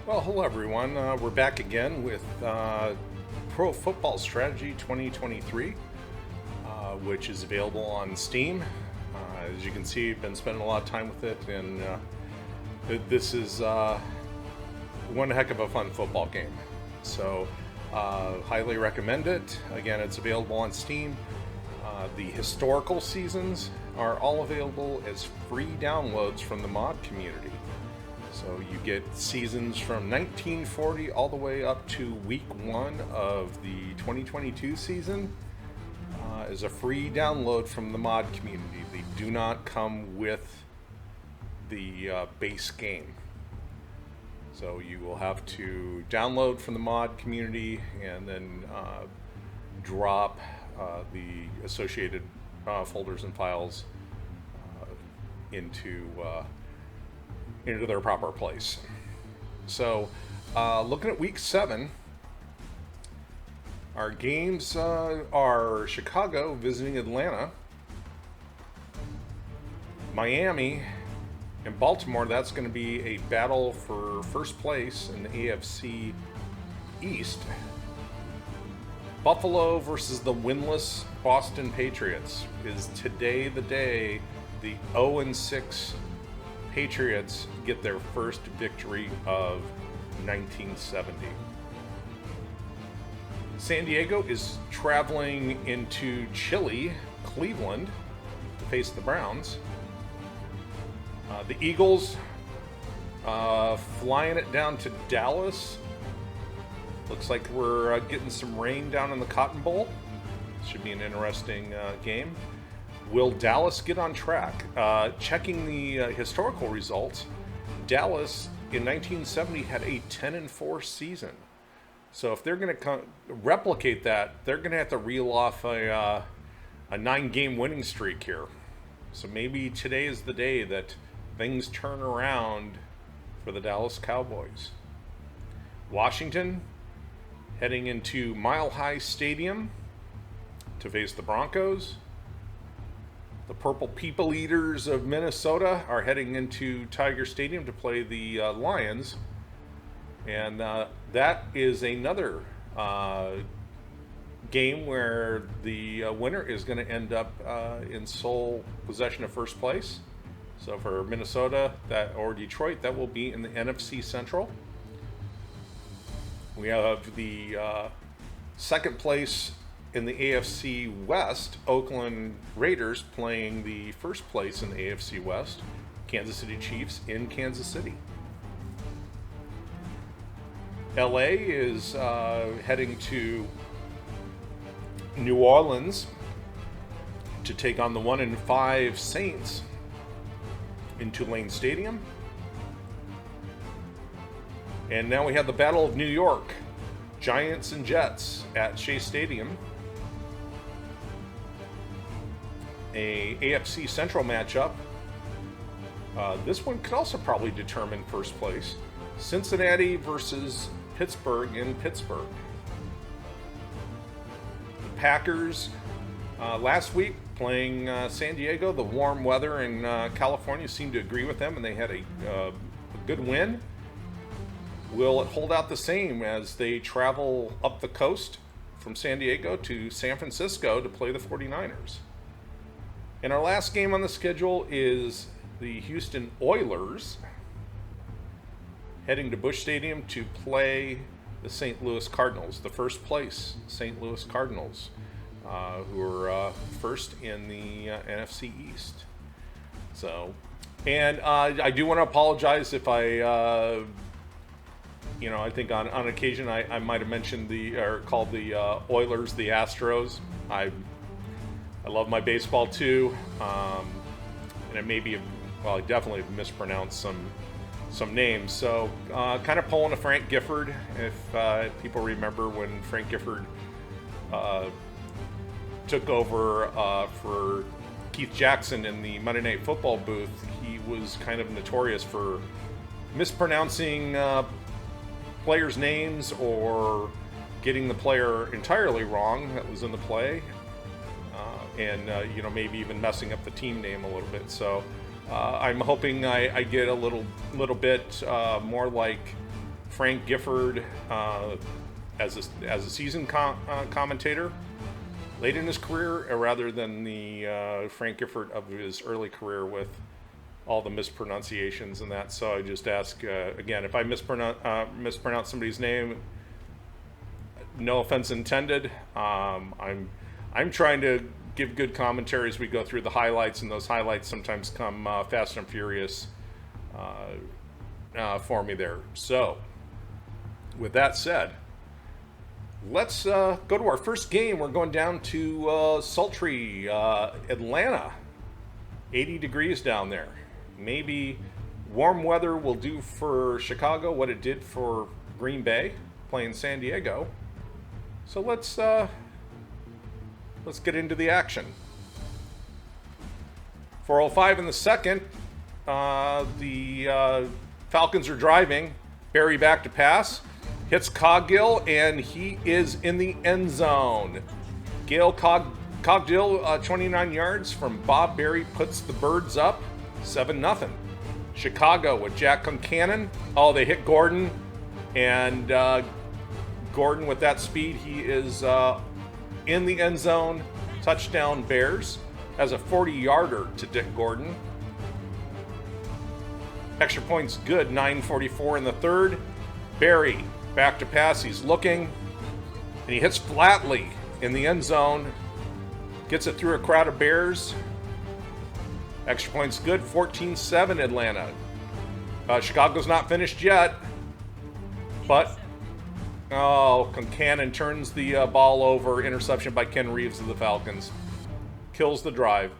Well, hello everyone. We're back again with Pro Football Strategy 2023, which is available on Steam. As you can see, I've been spending a lot of time with it, and this is one heck of a fun football game. So, highly recommend it. Again, it's available on Steam. The historical seasons are all available as free downloads from the mod community. So you get seasons from 1940 all the way up to week 1 of the 2022 season as a free download from the mod community. They do not come with the base game. So you will have to download from the mod community and then drop the associated folders and files into their proper place. So, looking at week 7, our games are Chicago visiting Atlanta, Miami, and Baltimore. That's going to be a battle for first place in the AFC East. Buffalo versus the winless Boston Patriots. Is today the day the 0-6 Patriots get their first victory of 1970. San Diego is traveling into chilly Cleveland to face the Browns. The Eagles flying it down to Dallas. Looks like we're getting some rain down in the Cotton Bowl. Should be an interesting game. Will Dallas get on track? Checking the historical results, Dallas in 1970 had a 10-4 season. So if they're going to replicate that, they're going to have to reel off a 9-game winning streak here. So maybe today is the day that things turn around for the Dallas Cowboys. Washington heading into Mile High Stadium to face the Broncos. The Purple People Eaters of Minnesota are heading into Tiger Stadium to play the Lions. And that is another game where the winner is going to end up in sole possession of first place. So for Minnesota or Detroit, that will be in the NFC Central. We have the second place in the AFC West, Oakland Raiders playing the first place in the AFC West, Kansas City Chiefs in Kansas City. LA is heading to New Orleans to take on the 1-5 Saints in Tulane Stadium. And now we have the Battle of New York, Giants and Jets at Shea Stadium. A AFC Central matchup. This one could also probably determine first place. Cincinnati versus Pittsburgh in Pittsburgh. The Packers last week playing San Diego. The warm weather in California seemed to agree with them, and they had a good win. Will it hold out the same as they travel up the coast from San Diego to San Francisco to play the 49ers? And our last game on the schedule is the Houston Oilers heading to Busch Stadium to play the St. Louis Cardinals, the first place St. Louis Cardinals, who are first in the NFC East. So, and I do want to apologize if I think on occasion I might have mentioned called the Oilers the Astros. I love my baseball too, and I definitely mispronounced some names. So kind of pulling a Frank Gifford. If people remember when Frank Gifford took over for Keith Jackson in the Monday Night Football booth, he was kind of notorious for mispronouncing players' names or getting the player entirely wrong that was in the play. And maybe even messing up the team name a little bit. So I'm hoping I get a little bit more like Frank Gifford as a seasoned commentator late in his career, rather than the Frank Gifford of his early career with all the mispronunciations and that. So I just ask again, if I mispronounce somebody's name, no offense intended. I'm trying to give good commentary as we go through the highlights, and those highlights sometimes come fast and furious for me there. So, with that said, let's go to our first game. We're going down to sultry Atlanta. 80 degrees down there. Maybe warm weather will do for Chicago what it did for Green Bay playing San Diego. So let's get into the action. 4:05 in the second. The Falcons are driving. Barry back to pass. Hits Cogdill, and he is in the end zone. Cogdill, 29 yards from Bob Berry, puts the Birds up 7-0. Chicago with Jack Concannon. Oh, they hit Gordon, and Gordon with that speed, he is in the end zone. Touchdown Bears. Has a 40-yarder to Dick Gordon. Extra points good. 9:44 in the third. Barry back to pass. He's looking, and he hits flatly in the end zone. Gets it through a crowd of Bears. Extra points good. 14-7 Atlanta. Chicago's not finished yet, but Concannon turns the ball over. Interception by Ken Reeves of the Falcons. Kills the drive.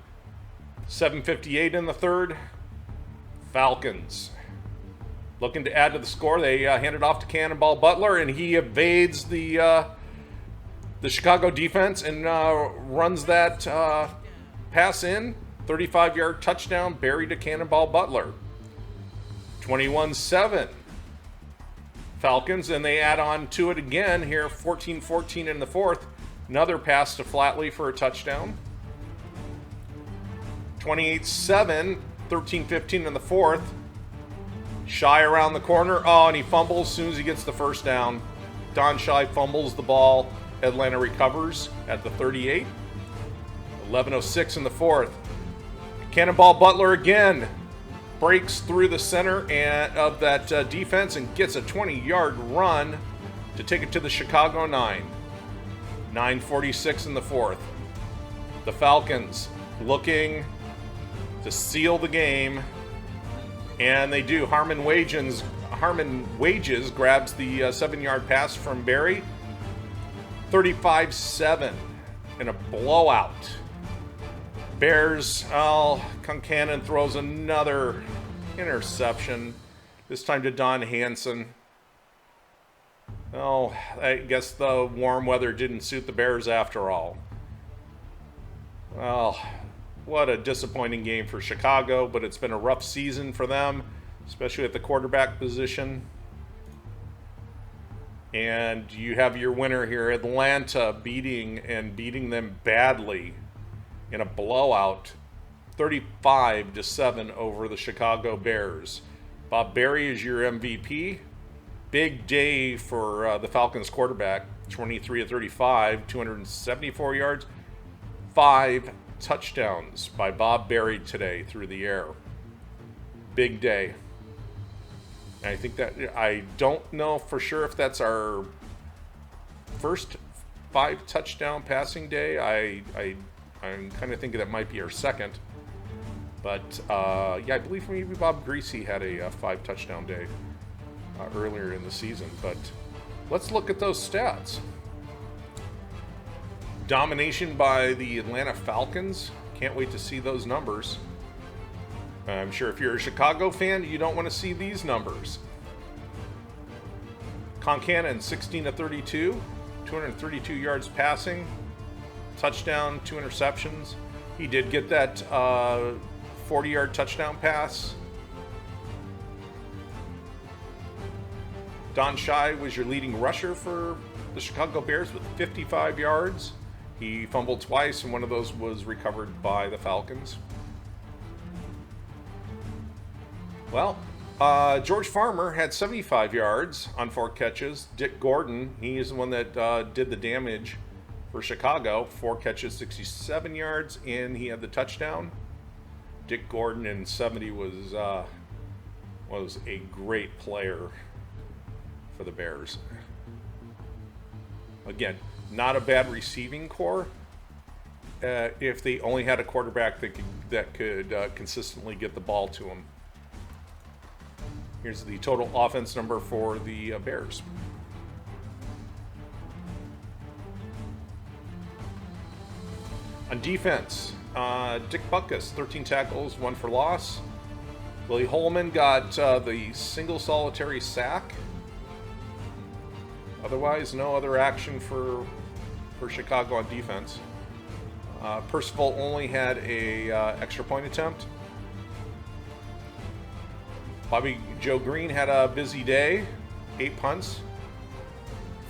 7:58 in the third. Falcons looking to add to the score. They hand it off to Cannonball Butler, and he evades the Chicago defense and runs that pass in. 35-yard touchdown, Barry to Cannonball Butler. 21-7. Falcons, and they add on to it again here. 14-14 in the fourth. Another pass to Flatley for a touchdown. 28-7. 13-15 in the fourth. Shea around the corner. Oh, and he fumbles as soon as he gets the first down. Don Shea fumbles the ball. Atlanta recovers at the 38. 11:06 in the fourth. Cannonball Butler again breaks through the center of that defense and gets a 20-yard run to take it to the Chicago 9. 9:46 in the fourth. The Falcons looking to seal the game, and they do. Harmon Wages grabs the 7-yard pass from Barry. 35-7 in a blowout. Bears, Concannon throws another interception, this time to Don Hanson. Oh, I guess the warm weather didn't suit the Bears after all. Well, what a disappointing game for Chicago, but it's been a rough season for them, especially at the quarterback position. And you have your winner here, Atlanta, beating them badly in a blowout, 35-7 over the Chicago Bears. Bob Berry is your MVP. Big day for the Falcons quarterback, 23-35, 274 yards, 5 touchdowns by Bob Berry today through the air. Big day. And I think that, I don't know for sure if that's our first 5 touchdown passing day. I'm kind of thinking that might be our second. But yeah, I believe maybe Bob Greasy had a 5 touchdown day earlier in the season. But let's look at those stats. Domination by the Atlanta Falcons. Can't wait to see those numbers. I'm sure if you're a Chicago fan, you don't want to see these numbers. Concannon, 16-32, 232 yards passing, touchdown, 2 interceptions. He did get that 40-yard touchdown pass. Don Shea was your leading rusher for the Chicago Bears with 55 yards. He fumbled twice, and one of those was recovered by the Falcons. Well, George Farmer had 75 yards on 4 catches. Dick Gordon, he is the one that did the damage for Chicago. 4 catches, 67 yards, and he had the touchdown. Dick Gordon in 70 was a great player for the Bears. Again, not a bad receiving core. If they only had a quarterback that could consistently get the ball to him. Here's the total offense number for the Bears. On defense, Dick Butkus, 13 tackles, 1 for loss. Willie Holman got the single solitary sack. Otherwise, no other action for Chicago on defense. Percival only had a extra point attempt. Bobby Joe Green had a busy day, 8 punts.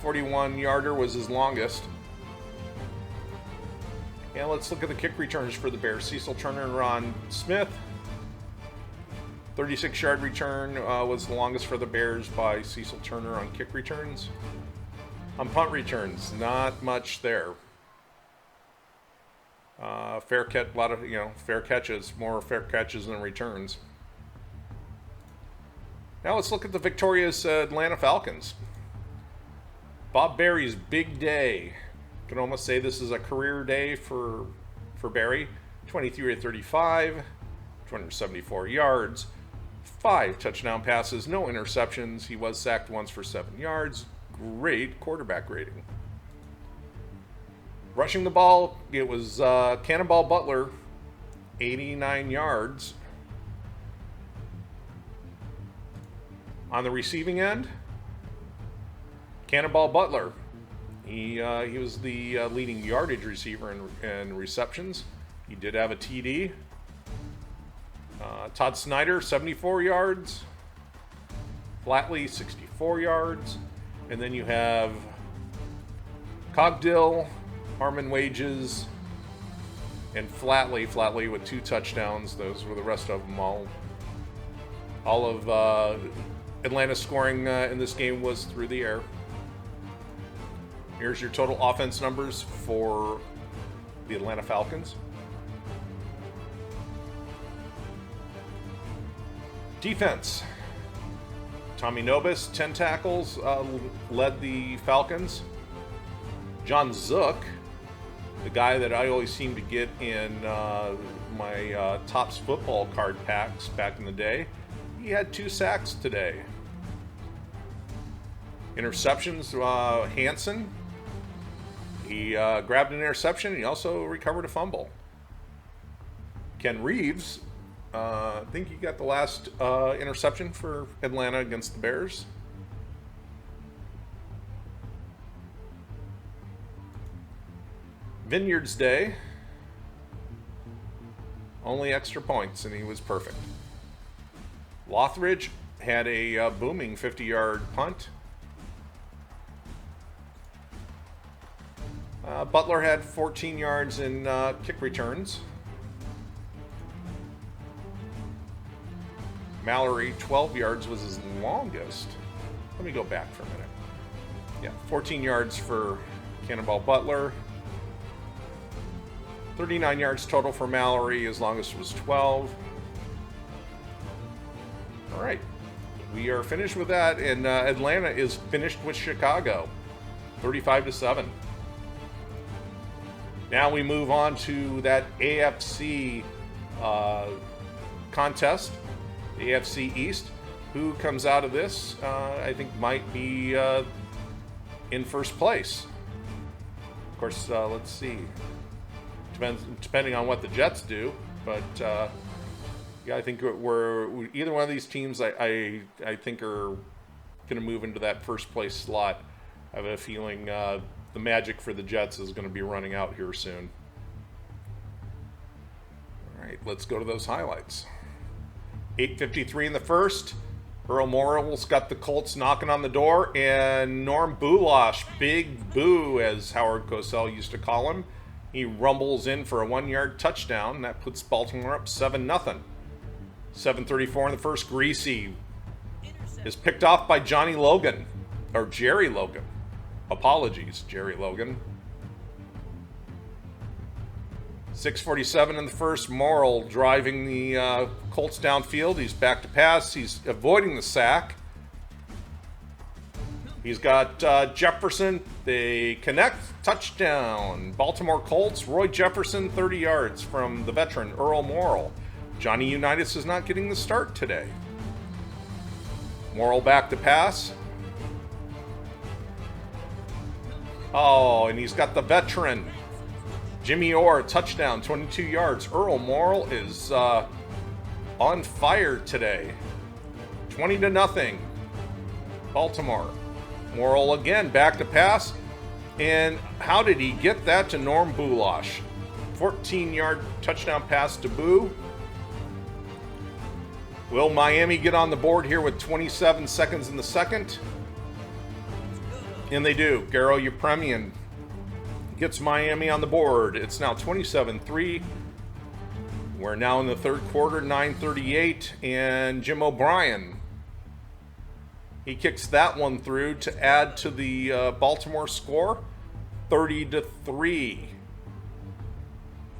41-yarder was his longest. And let's look at the kick returns for the Bears. Cecil Turner and Ron Smith. 36-yard return was the longest for the Bears by Cecil Turner on kick returns. On punt returns, not much there. Fair catch, a lot of fair catches, more fair catches than returns. Now let's look at the victorious Atlanta Falcons. Bob Berry's big day. Can almost say this is a career day for Berry. 23 of 35, 274 yards, 5 touchdown passes, no interceptions. He was sacked once for 7 yards. Great quarterback rating. Rushing the ball, it was Cannonball Butler, 89 yards. On the receiving end, Cannonball Butler. He was the leading yardage receiver in receptions. He did have a TD. Todd Snyder, 74 yards. Flatley, 64 yards. And then you have Cogdill, Harmon Wages, and Flatley with 2 touchdowns. Those were the rest of them all. All of Atlanta's scoring in this game was through the air. Here's your total offense numbers for the Atlanta Falcons. Defense. Tommy Nobis, 10 tackles, led the Falcons. John Zook, the guy that I always seem to get in my Topps football card packs back in the day, he had 2 sacks today. Interceptions, Hansen. He grabbed an interception. He also recovered a fumble. Ken Reeves, I think he got the last interception for Atlanta against the Bears. Vineyard's Day, only extra points, and he was perfect. Lothridge had a booming 50-yard punt. Butler had 14 yards in kick returns. Mallory, 12 yards was his longest. Let me go back for a minute. Yeah, 14 yards for Cannonball Butler. 39 yards total for Mallory. His longest was 12. All right. We are finished with that, and Atlanta is finished with Chicago, 35-7. Now we move on to that AFC contest, the AFC East. Who comes out of this, I think, might be in first place. Of course, let's see. Depending on what the Jets do, but yeah, I think we're either one of these teams. I think are going to move into that first place slot. I have a feeling the magic for the Jets is going to be running out here soon. All right, let's go to those highlights. 8:53 in the first. Earl Morrill's got the Colts knocking on the door, and Norm Boulash, Big Boo, as Howard Cosell used to call him, he rumbles in for a 1-yard touchdown. That puts Baltimore up 7-0. 7:34 in the first. Greasy is picked off by Johnny Logan, or Jerry Logan. Apologies, Jerry Logan. 6:47 in the first. Morrill driving the Colts downfield. He's back to pass. He's avoiding the sack. He's got Jefferson. They connect. Touchdown. Baltimore Colts. Roy Jefferson, 30 yards from the veteran Earl Morrill. Johnny Unitas is not getting the start today. Morrill back to pass. Oh, and he's got the veteran Jimmy Orr, touchdown, 22 yards. Earl Morrill is on fire today. 20-0. Baltimore. Morrill again, back to pass. And how did he get that to Norm Bulash? 14-yard touchdown pass to Boo. Will Miami get on the board here with 27 seconds in the second? And they do. Garo Yepremian gets Miami on the board. It's now 27-3. We're now in the third quarter, 9:38, and Jim O'Brien, he kicks that one through to add to the Baltimore score, 30-3.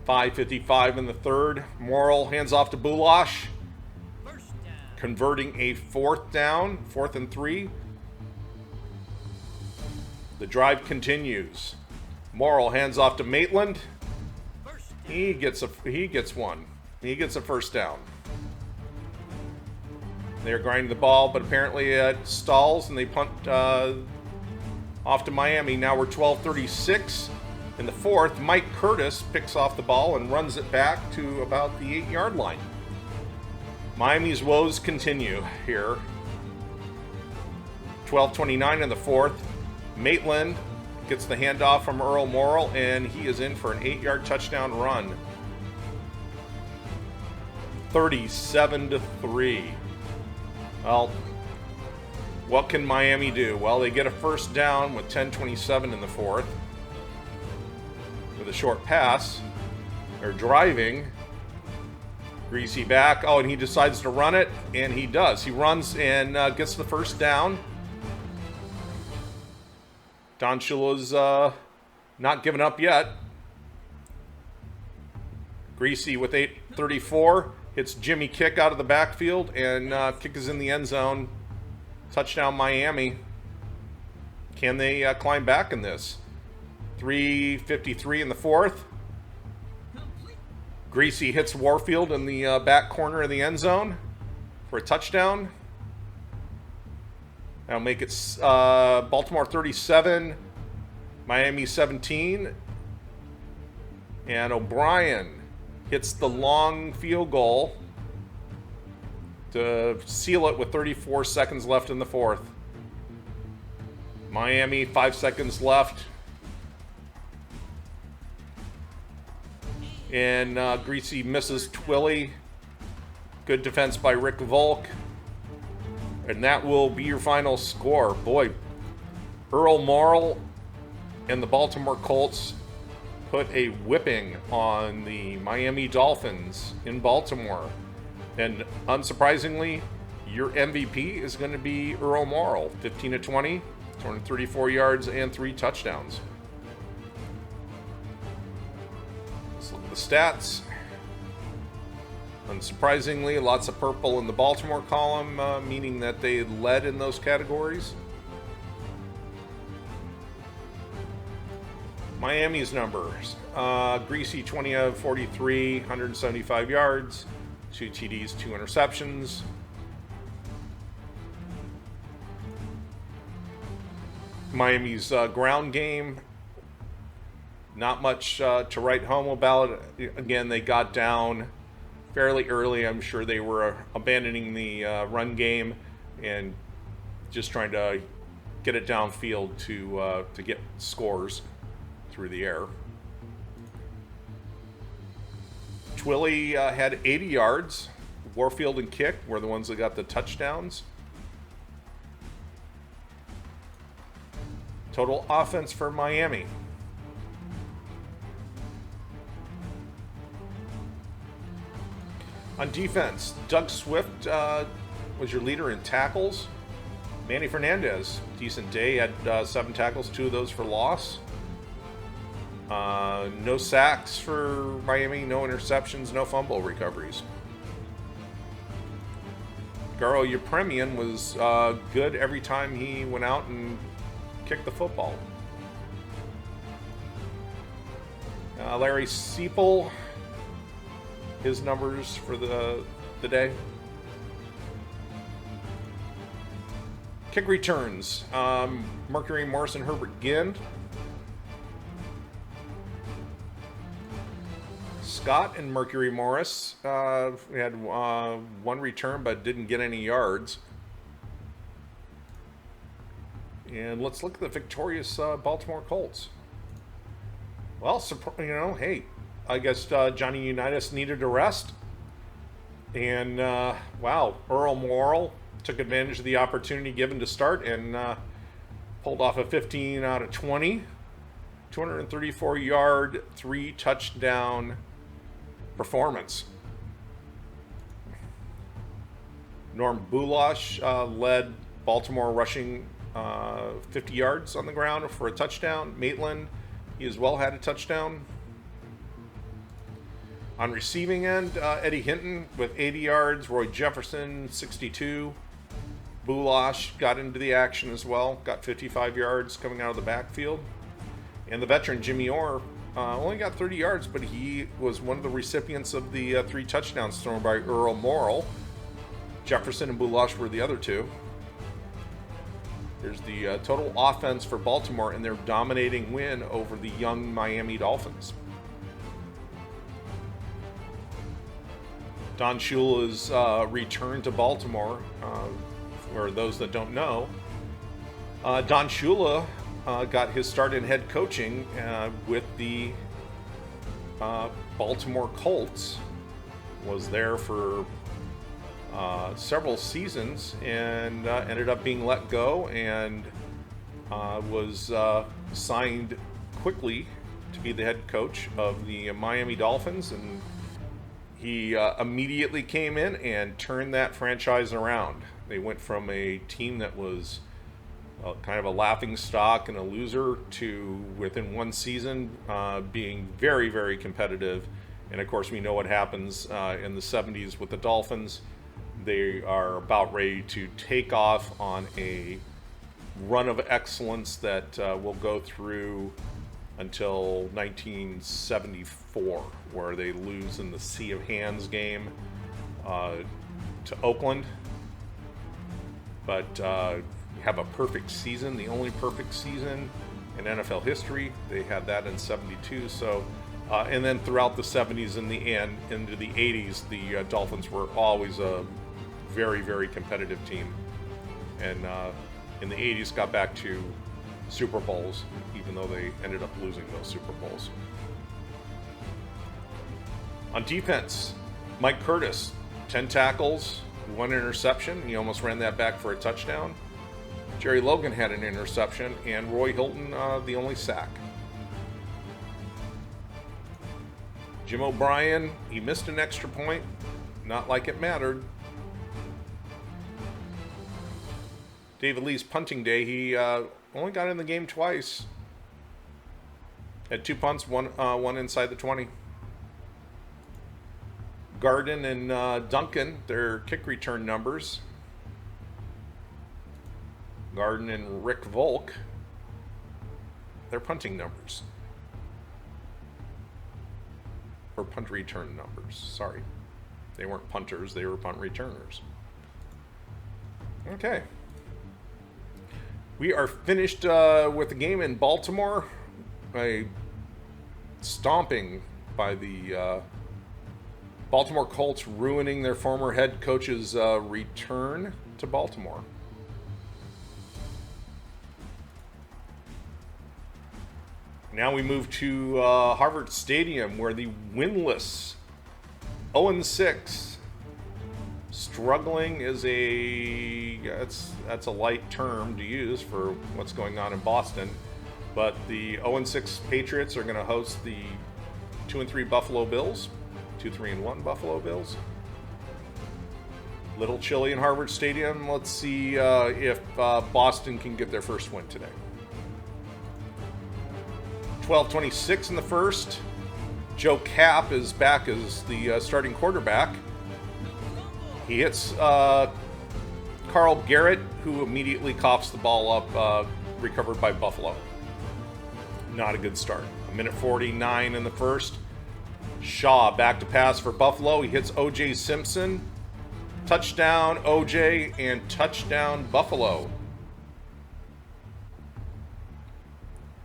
5:55 in the third. Morrill hands off to Bulash, converting a fourth down, 4th and 3. The drive continues. Morrill hands off to Maitland. He gets one. He gets a first down. They're grinding the ball, but apparently it stalls and they punt off to Miami. Now we're 12:36 in the fourth. Mike Curtis picks off the ball and runs it back to about the 8-yard line. Miami's woes continue here. 12:29 in the fourth. Maitland gets the handoff from Earl Morrill, and he is in for an 8-yard touchdown run. 37-3. Well, what can Miami do? Well, they get a first down with 10:27 in the fourth with a short pass. They're driving. Greasy back. Oh, and he decides to run it, and he does. He runs and gets the first down. Don Shula's not giving up yet. Greasy with 8:34 hits Jimmy Kick out of the backfield, and kick is in the end zone. Touchdown Miami. Can they climb back in this? 3:53 in the fourth. Greasy hits Warfield in the back corner of the end zone for a touchdown. That'll make it Baltimore 37, Miami 17. And O'Brien hits the long field goal to seal it with 34 seconds left in the fourth. Miami, 5 seconds left. And Greasy misses Twilly. Good defense by Rick Volk. And that will be your final score. Boy, Earl Morrill and the Baltimore Colts put a whipping on the Miami Dolphins in Baltimore. And unsurprisingly, your MVP is going to be Earl Morrill. 15-20, 234 yards and 3 touchdowns. Let's look at the stats. Unsurprisingly, lots of purple in the Baltimore column, meaning that they led in those categories. Miami's numbers. Greasy, 20 of 43, 175 yards, 2 TDs, 2 interceptions. Miami's ground game, not much to write home about. Again, they got down fairly early. I'm sure they were abandoning the run game and just trying to get it downfield to get scores through the air. Twilly had 80 yards. Warfield and Kick were the ones that got the touchdowns. Total offense for Miami. On defense, Doug Swift was your leader in tackles, Manny Fernandez, decent day, had 7 tackles, 2 of those for loss. No sacks for Miami, no interceptions, no fumble recoveries. Garo Yepremian was good every time he went out and kicked the football. Larry Seipel, his numbers for the day. Kick returns. Mercury Morris and Herbert Ginn. Scott and Mercury Morris we had 1 return but didn't get any yards. And let's look at the victorious Baltimore Colts. Well, hey, I guess Johnny Unitas needed a rest. And, wow, Earl Morrall took advantage of the opportunity given to start and pulled off a 15 out of 20. 234-yard, 3-touchdown performance. Norm Bulash led Baltimore rushing 50 yards on the ground for a touchdown. Maitland, he as well had a touchdown. On receiving end, Eddie Hinton with 80 yards. Roy Jefferson, 62. Bulash got into the action as well. Got 55 yards coming out of the backfield. And the veteran, Jimmy Orr, only got 30 yards, but he was one of the recipients of the 3 touchdowns thrown by Earl Morrall. Jefferson and Bulash were the other 2. There's the total offense for Baltimore in their dominating win over the young Miami Dolphins. Don Shula's return to Baltimore. For those that don't know, Don Shula got his start in head coaching with the Baltimore Colts. Was there for several seasons and ended up being let go and was signed quickly to be the head coach of the Miami Dolphins, and he immediately came in and turned that franchise around. They went from a team that was kind of a laughing stock and a loser to, within 1 season, being very, very competitive. And of course, we know what happens in the 70s with the Dolphins. They are about ready to take off on a run of excellence that will go through until 1974, where they lose in the Sea of Hands game to Oakland. But have a perfect season, the only perfect season in NFL history. They had that in 72. So, and then throughout the 70s and the end into the 80s, the Dolphins were always a very, very competitive team. And in the 80s got back to Super Bowls, even though they ended up losing those Super Bowls. On defense, Mike Curtis, 10 tackles, 1 interception. He almost ran that back for a touchdown. Jerry Logan had an interception, and Roy Hilton the only sack. Jim O'Brien, he missed an extra point. Not like it mattered. David Lee's punting day, he only got in the game twice. Had 2 punts, one inside the 20. Garden and Duncan, their kick return numbers. Garden and Rick Volk, their punting numbers. Or punt return numbers, sorry. They weren't punters, they were punt returners. Okay. We are finished with the game in Baltimore. A stomping by the Baltimore Colts, ruining their former head coach's return to Baltimore. Now we move to Harvard Stadium, where the winless 0-6, struggling is that's a light term to use for what's going on in Boston, but the 0-6 Patriots are going to host the 2-3 Buffalo Bills, 2-3-1 Buffalo Bills. Little chilly in Harvard Stadium. Let's see if Boston can get their first win today. 12:26 in the first. Joe Kapp is back as the starting quarterback. He hits Carl Garrett, who immediately coughs the ball up, recovered by Buffalo. Not a good start. 1:49 in the first. Shaw back to pass for Buffalo. He hits O.J. Simpson. Touchdown O.J. and touchdown Buffalo.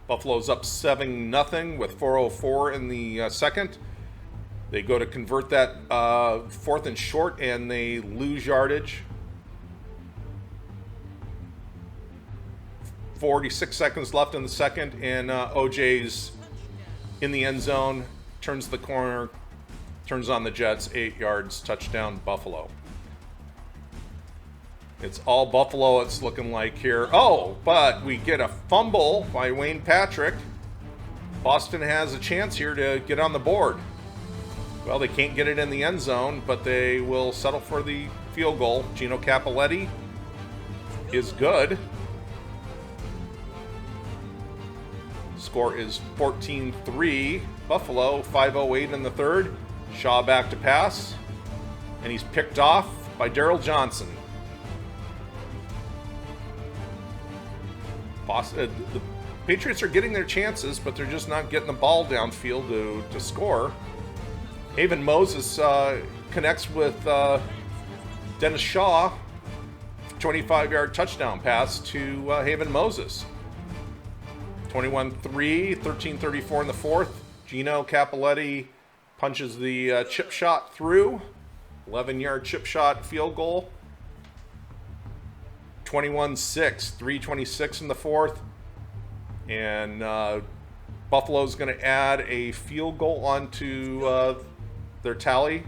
Buffalo's up 7-0 with 4:04 in the second. They go to convert that 4th and short, and they lose yardage. 46 seconds left in the second, and OJ's in the end zone, turns the corner, turns on the Jets, 8 yards, touchdown Buffalo. It's all Buffalo, it's looking like here. Oh, but we get a fumble by Wayne Patrick. Boston has a chance here to get on the board. Well, they can't get it in the end zone, but they will settle for the field goal. Gino Cappelletti is good. Score is 14-3. Buffalo, 5:08 in the third. Shaw back to pass. And he's picked off by Darryl Johnson. The Patriots are getting their chances, but they're just not getting the ball downfield to score. Haven Moses connects with Dennis Shaw. 25-yard touchdown pass to Haven Moses. 21-3, 13:34 in the fourth. Gino Cappelletti punches the chip shot through. 11-yard chip shot field goal. 21-6, 3:26 in the fourth. And Buffalo's going to add a field goal onto their tally.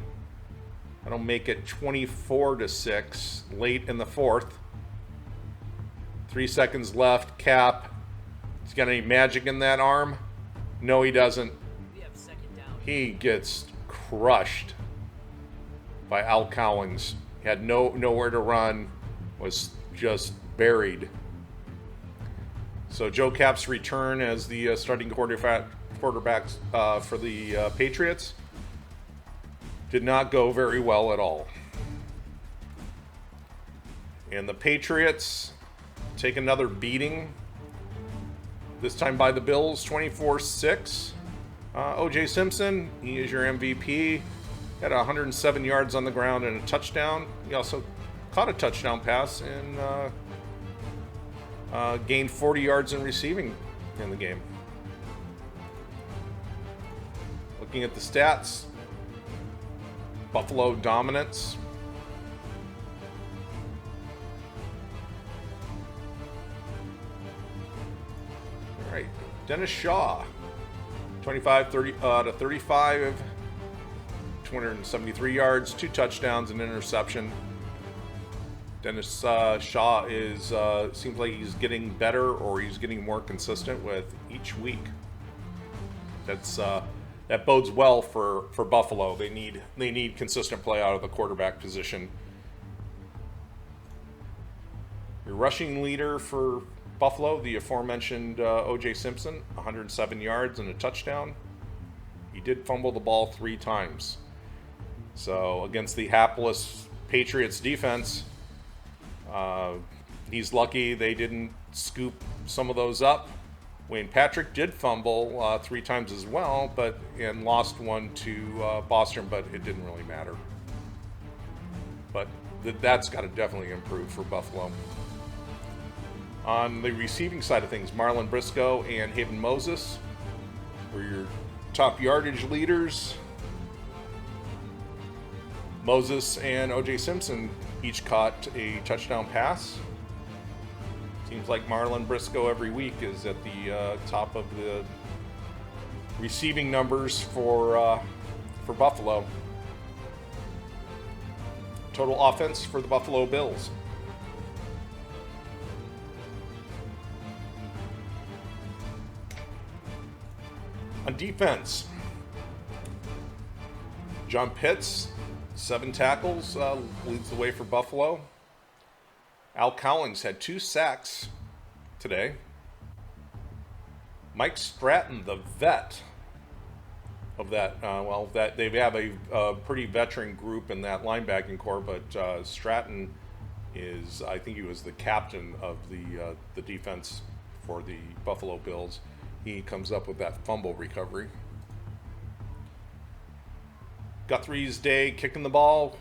That'll make it 24-6 late in the fourth. 3 seconds left. Cap. He's got any magic in that arm? No, he doesn't. He gets crushed by Al Cowens. He had nowhere to run. Was just buried. So Joe Kapp's return as the starting quarterback for the Patriots did not go very well at all. And the Patriots take another beating, this time by the Bills, 24-6. O.J. Simpson, he is your MVP. Had 107 yards on the ground and a touchdown. He also caught a touchdown pass and gained 40 yards in receiving in the game. Looking at the stats, Buffalo dominance. All right, Dennis Shaw, 25 to 35, 273 yards, 2 touchdowns, and interception. Dennis Shaw is seems like he's getting better, or he's getting more consistent with each week. That bodes well for Buffalo. They need consistent play out of the quarterback position. Your rushing leader for Buffalo, the aforementioned O.J. Simpson, 107 yards and a touchdown. He did fumble the ball 3 times. So against the hapless Patriots defense, he's lucky they didn't scoop some of those up. Wayne Patrick did fumble 3 times as well, and lost one to Boston, but it didn't really matter. But that's got to definitely improve for Buffalo. On the receiving side of things, Marlon Briscoe and Haven Moses were your top yardage leaders. Moses and O.J. Simpson each caught a touchdown pass. Seems like Marlon Briscoe every week is at the top of the receiving numbers for Buffalo. Total offense for the Buffalo Bills. On defense, John Pitts 7 tackles, leads the way for Buffalo. Al Cowlings had 2 sacks today. Mike Stratton, the vet of that, that they have a pretty veteran group in that linebacking core, but Stratton is, I think he was the captain of the defense for the Buffalo Bills. He comes up with that fumble recovery. Guthrie's day kicking the ball.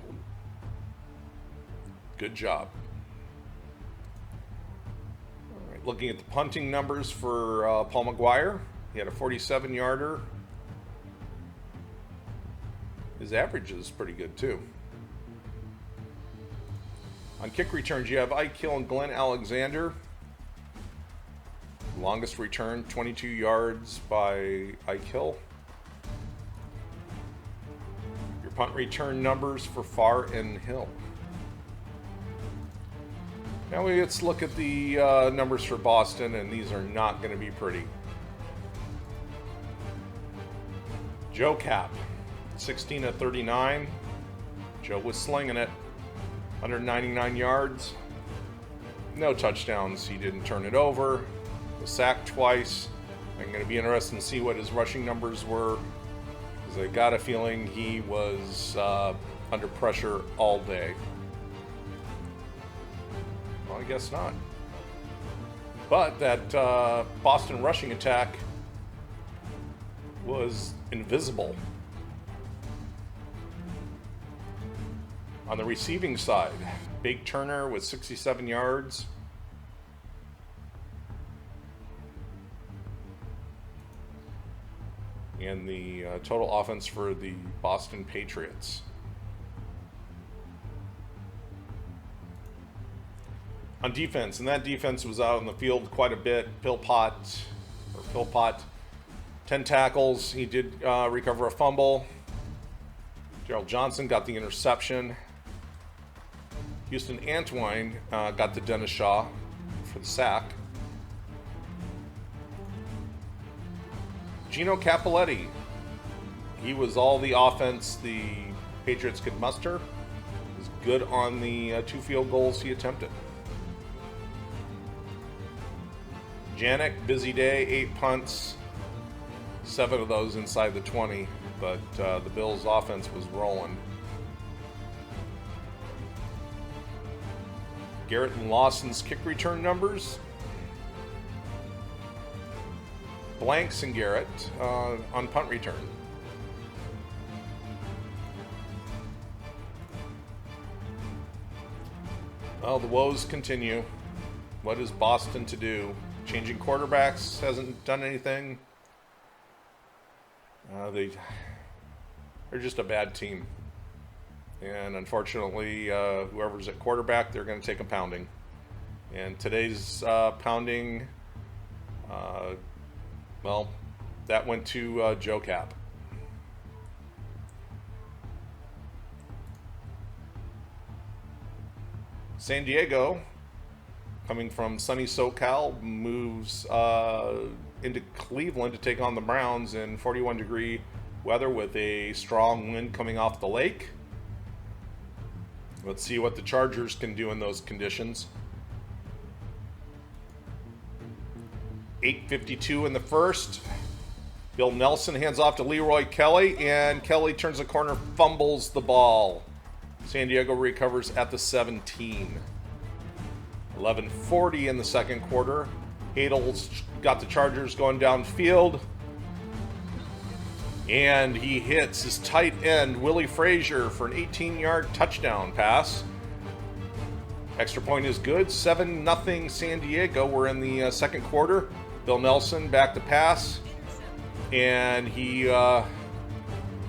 Good job. All right, looking at the punting numbers for Paul McGuire. He had a 47-yarder. His average is pretty good too. On kick returns, you have Ike Hill and Glenn Alexander. Longest return, 22 yards by Ike Hill. Your punt return numbers for Farr and Hill. Now let's look at the numbers for Boston, and these are not going to be pretty. Joe Cap, 16 of 39. Joe was slinging it. 199 yards. No touchdowns. He didn't turn it over. Was sacked twice. I'm going to be interested to see what his rushing numbers were, because I got a feeling he was under pressure all day. Well, I guess not. But that Boston rushing attack was invisible. On the receiving side, Big Turner with 67 yards. And the total offense for the Boston Patriots. On defense, and that defense was out on the field quite a bit. Philpott, 10 tackles. He did recover a fumble. Gerald Johnson got the interception. Houston Antwine got to Dennis Shaw for the sack. Gino Cappelletti, he was all the offense the Patriots could muster. He was good on the 2 field goals he attempted. Janik, busy day, 8 punts, 7 of those inside the 20, but the Bills' offense was rolling. Garrett and Lawson's kick return numbers. Blanks and Garrett on punt return. Well, the woes continue. What is Boston to do? Changing quarterbacks hasn't done anything. They're just a bad team. And unfortunately, whoever's at quarterback, they're going to take a pounding. And today's pounding, well, that went to Joe Cap. San Diego, coming from sunny SoCal, moves into Cleveland to take on the Browns in 41-degree weather with a strong wind coming off the lake. Let's see what the Chargers can do in those conditions. 8:52 in the first. Bill Nelson hands off to Leroy Kelly, and Kelly turns the corner, fumbles the ball. San Diego recovers at the 17. 11:40 in the second quarter. Hadel's got the Chargers going downfield, and he hits his tight end, Willie Frazier, for an 18-yard touchdown pass. Extra point is good. 7-0 San Diego. We're in the second quarter. Bill Nelson back to pass, and he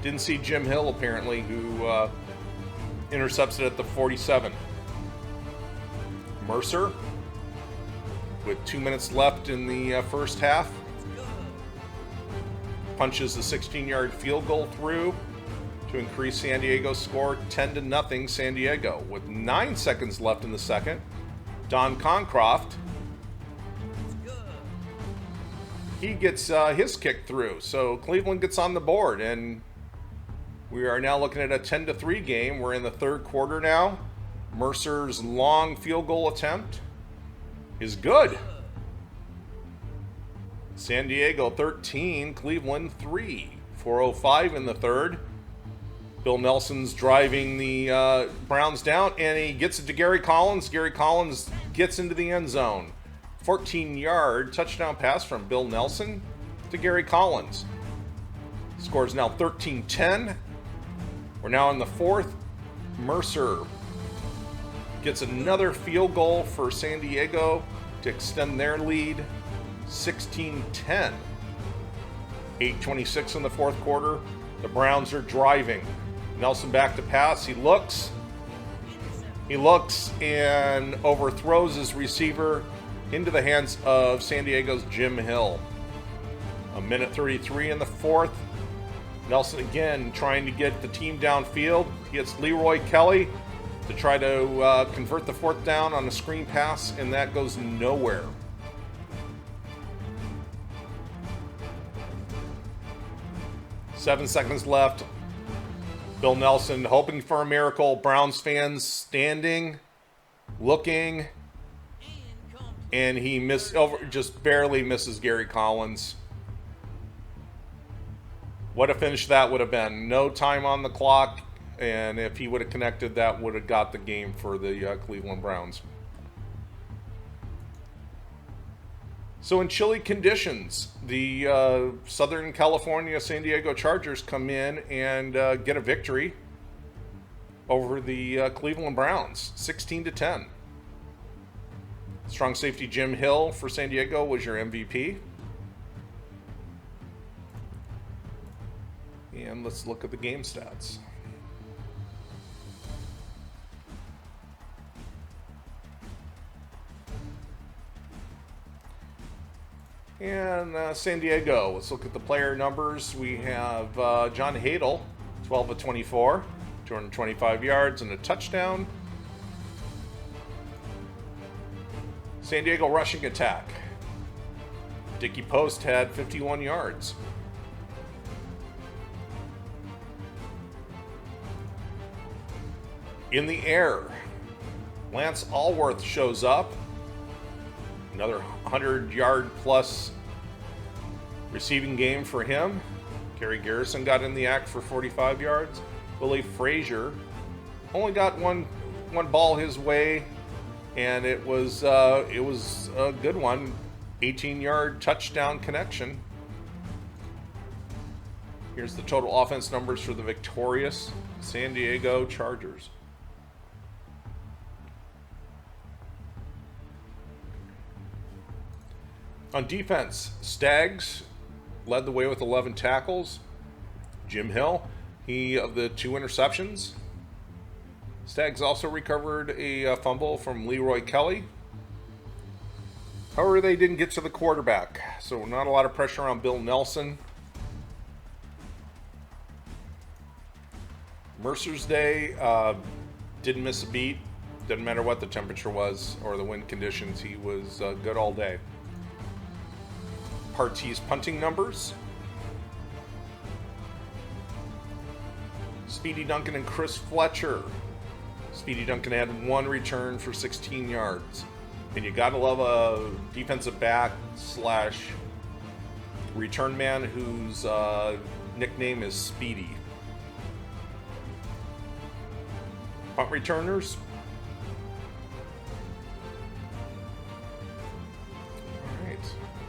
didn't see Jim Hill, apparently, who intercepts it at the 47. Mercer, with 2 minutes left in the first half, punches the 16-yard field goal through to increase San Diego's score 10-0 San Diego. With 9 seconds left in the second, Don Concroft, he gets his kick through. So Cleveland gets on the board, and We are now looking at a 10-3 game. We're in the third quarter now. Mercer's long field goal attempt is good. San Diego 13, Cleveland 3. 4:05 in the third. Bill Nelson's driving the Browns down, and he gets it to Gary Collins. Gary Collins gets into the end zone. 14-yard touchdown pass from Bill Nelson to Gary Collins. Score is now 13-10. We're now in the fourth. Mercer gets another field goal for San Diego to extend their lead. 16-10. 8:26 in the fourth quarter. The Browns are driving. Nelson back to pass. He looks and overthrows his receiver into the hands of San Diego's Jim Hill. 1:33 in the fourth. Nelson again trying to get the team downfield. He gets Leroy Kelly to try to convert the fourth down on a screen pass, and that goes nowhere. Seven seconds left. Bill Nelson hoping for a miracle. Browns fans standing, looking, and he just barely misses Gary Collins. What a finish that would have been. No time on the clock, and if he would have connected, that would have got the game for the Cleveland Browns. So in chilly conditions, the Southern California San Diego Chargers come in and get a victory over the Cleveland Browns, 16-10. Strong safety Jim Hill for San Diego was your MVP. And let's look at the game stats. And San Diego, let's look at the player numbers. We have John Hadel, 12 of 24, 225 yards and a touchdown. San Diego rushing attack. Dickie Post had 51 yards. In the air, Lance Allworth shows up. Another 100-yard plus receiving game for him. Gary Garrison got in the act for 45 yards. Willie Frazier only got one ball his way, and it was a good one. 18-yard touchdown connection. Here's the total offense numbers for the victorious San Diego Chargers. On defense, Staggs led the way with 11 tackles. Jim Hill, he of the 2 interceptions. Staggs also recovered a fumble from Leroy Kelly. However, they didn't get to the quarterback, so not a lot of pressure on Bill Nelson. Mercer's Day didn't miss a beat. Didn't matter what the temperature was or the wind conditions. He was good all day. Partey's punting numbers. Speedy Duncan and Chris Fletcher. Speedy Duncan had 1 return for 16 yards. And you gotta love a defensive back / return man whose nickname is Speedy. Punt returners.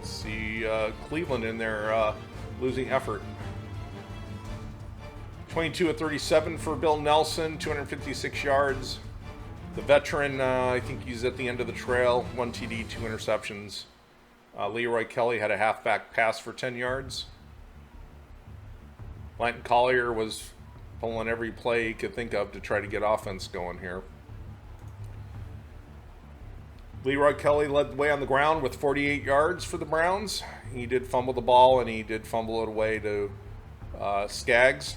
See Cleveland in their losing effort. 22 of 37 for Bill Nelson, 256 yards. The veteran, I think he's at the end of the trail. 1 TD, 2 interceptions. Leroy Kelly had a halfback pass for 10 yards. Blanton Collier was pulling every play he could think of to try to get offense going here. Leroy Kelly led the way on the ground with 48 yards for the Browns. He did fumble the ball, and he did fumble it away to Skaggs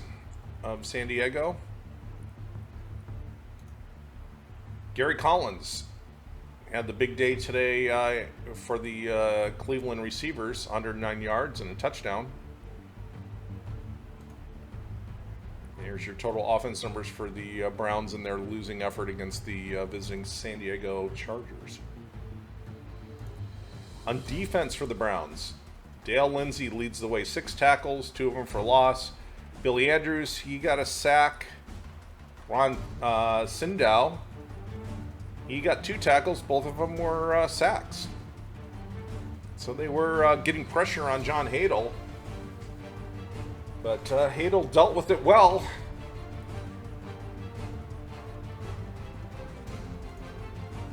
of San Diego. Gary Collins had the big day today for the Cleveland receivers, 109 yards and a touchdown. Here's your total offense numbers for the Browns in their losing effort against the visiting San Diego Chargers. On defense for the Browns, Dale Lindsey leads the way, 6 tackles, 2 of them for loss. Billy Andrews, he got a sack. Ron Sindow, he got 2 tackles, both of them were sacks. So they were getting pressure on John Hadel. But Hadel dealt with it well.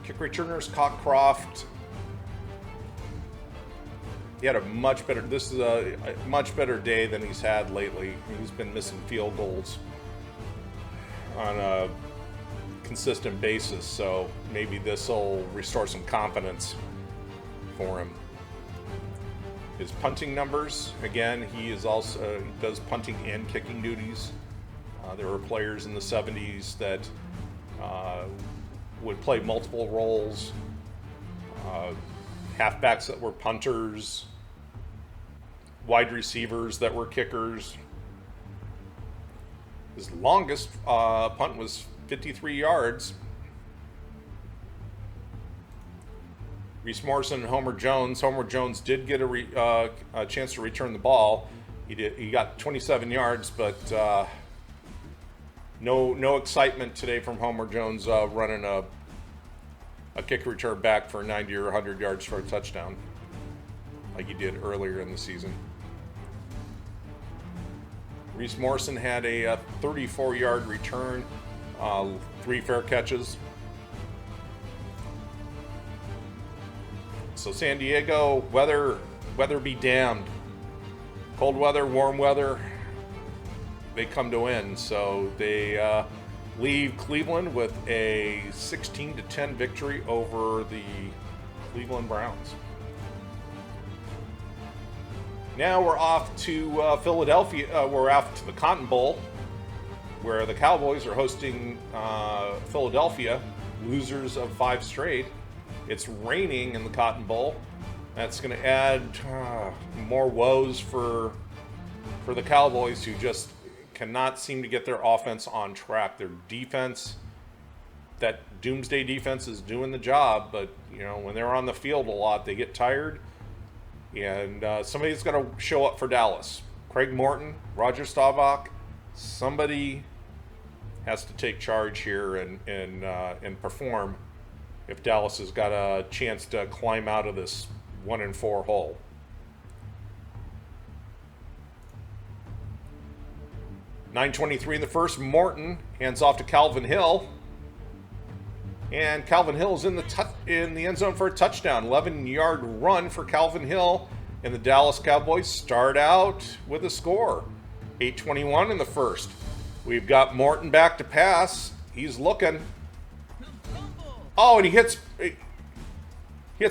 Kick returners, Cockcroft. He had a much better, this is a much better day than he's had lately. He's been missing field goals on a consistent basis, so maybe this will restore some confidence for him. His punting numbers, again, he is also does punting and kicking duties. There were players in the 70s that would play multiple roles. Halfbacks that were punters, wide receivers that were kickers. His longest punt was 53 yards. Reese Morrison and Homer Jones. Homer Jones did get a chance to return the ball. He got 27 yards, but no excitement today from Homer Jones running a kick return back for 90 or 100 yards for a touchdown like he did earlier in the season. Reese Morrison had a 34-yard return, 3 fair catches. So San Diego, weather be damned. Cold weather, warm weather, they come to win. So they leave Cleveland with a 16-10 victory over the Cleveland Browns. Now we're off to Philadelphia. We're off to the Cotton Bowl, where the Cowboys are hosting Philadelphia, losers of 5 straight. It's raining in the Cotton Bowl. That's going to add more woes for the Cowboys, who just cannot seem to get their offense on track. Their defense, that doomsday defense, is doing the job, but when they're on the field a lot, they get tired. And somebody's got to show up for Dallas. Craig Morton, Roger Staubach, somebody has to take charge here and perform if Dallas has got a chance to climb out of this 1-4 hole. .923 in the first. Morton hands off to Calvin Hill, and Calvin Hill is in the end zone for a touchdown. 11-yard run for Calvin Hill, and the Dallas Cowboys start out with a score. 8:21 in the first. We've got Morton back to pass. He's looking. Oh, and he hits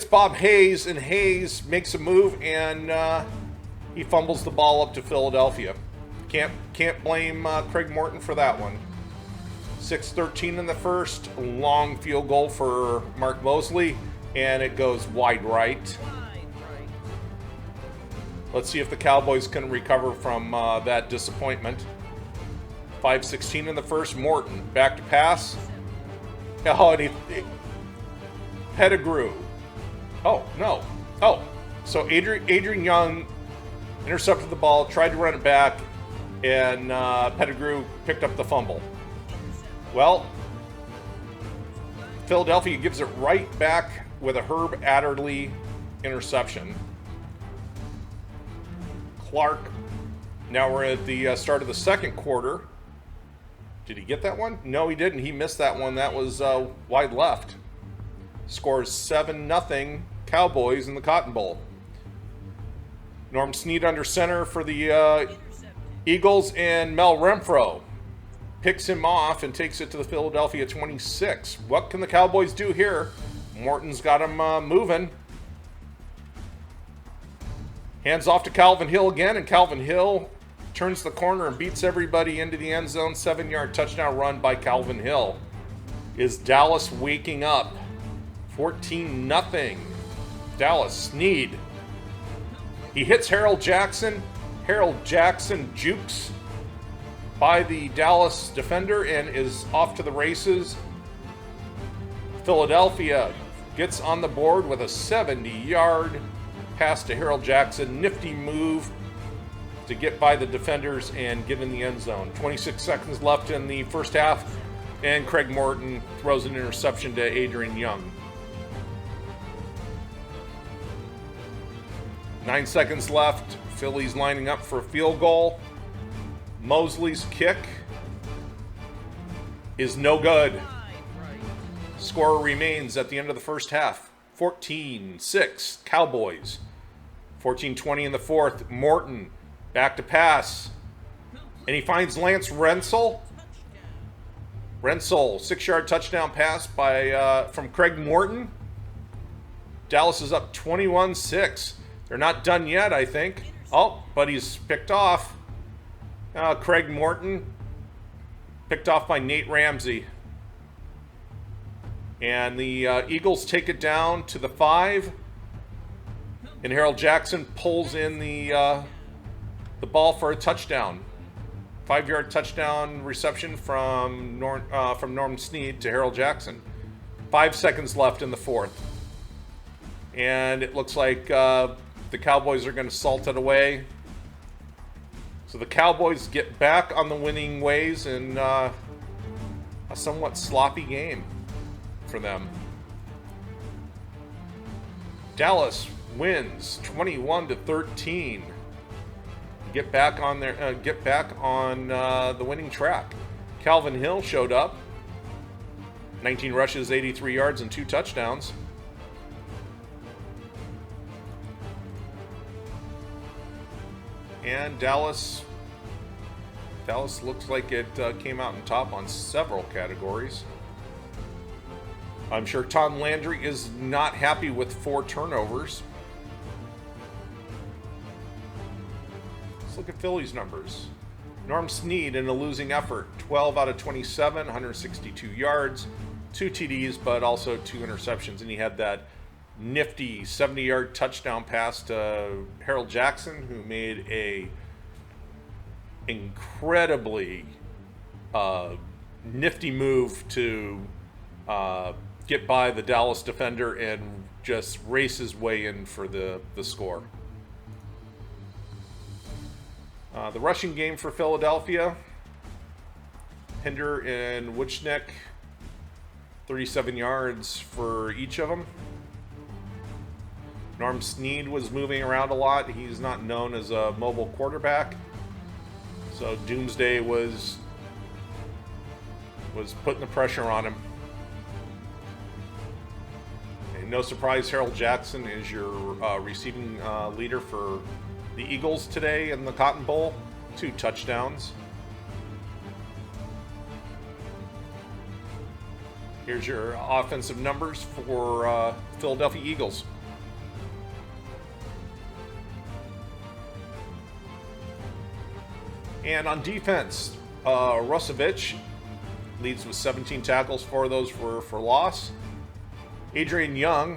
Bob Hayes, and Hayes makes a move, and he fumbles the ball up to Philadelphia. Can't blame Craig Morton for that one. 6:13 in the first. Long field goal for Mark Mosley, and it goes wide right. Let's see if the Cowboys can recover from that disappointment. 5:16 in the first. Morton back to pass. Oh, and Pettigrew. Oh, no. Oh, so Adrian Young intercepted the ball, tried to run it back, and Pettigrew picked up the fumble. Well, Philadelphia gives it right back with a Herb Adderley interception. Clark, now we're at the start of the second quarter. Did he get that one? No, he didn't. He missed that one. That was wide left. Scores 7-0 Cowboys in the Cotton Bowl. Norm Snead under center for the Eagles, and Mel Renfro picks him off and takes it to the Philadelphia 26. What can the Cowboys do here? Morton's got him moving. Hands off to Calvin Hill again, and Calvin Hill turns the corner and beats everybody into the end zone. 7-yard touchdown run by Calvin Hill. Is Dallas waking up? 14-0. Dallas. Snead. He hits Harold Jackson. Harold Jackson jukes by the Dallas defender and is off to the races. Philadelphia gets on the board with a 70-yard pass to Harold Jackson. Nifty move to get by the defenders and get in the end zone. 26 seconds left in the first half, and Craig Morton throws an interception to Adrian Young. 9 seconds left. Philly's lining up for a field goal. Mosley's kick is no good. Score remains at the end of the first half. 14-6, Cowboys. 14-20 in the fourth. Morton back to pass. And he finds Lance Rensel. Rensel, 6-yard touchdown pass from Craig Morton. Dallas is up 21-6. They're not done yet, I think. Oh, but he's picked off. Craig Morton picked off by Nate Ramsey. And the Eagles take it down to the 5. And Harold Jackson pulls in the ball for a touchdown. 5-yard touchdown reception from Norm Snead to Harold Jackson. 5 seconds left in the fourth. And it looks like the Cowboys are going to salt it away. So the Cowboys get back on the winning ways in a somewhat sloppy game for them. Dallas wins 21-13. Get back on the winning track. Calvin Hill showed up. 19 rushes, 83 yards, and 2 touchdowns. And Dallas looks like it came out on top on several categories. I'm sure Tom Landry is not happy with 4 turnovers. Let's look at Philly's numbers. Norm Snead in a losing effort, 12 out of 27, 162 yards, 2 TDs, but also 2 interceptions. And he had that nifty 70-yard touchdown pass to Harold Jackson, who made a incredibly nifty move to get by the Dallas defender and just race his way in for the score. The rushing game for Philadelphia, Hinder and Wuchnick, 37 yards for each of them. Norm Snead was moving around a lot. He's not known as a mobile quarterback. So Doomsday was putting the pressure on him. And no surprise, Harold Jackson is your receiving leader for the Eagles today in the Cotton Bowl. 2 touchdowns. Here's your offensive numbers for Philadelphia Eagles. And on defense, Rusevich leads with 17 tackles. 4 of those were for loss. Adrian Young,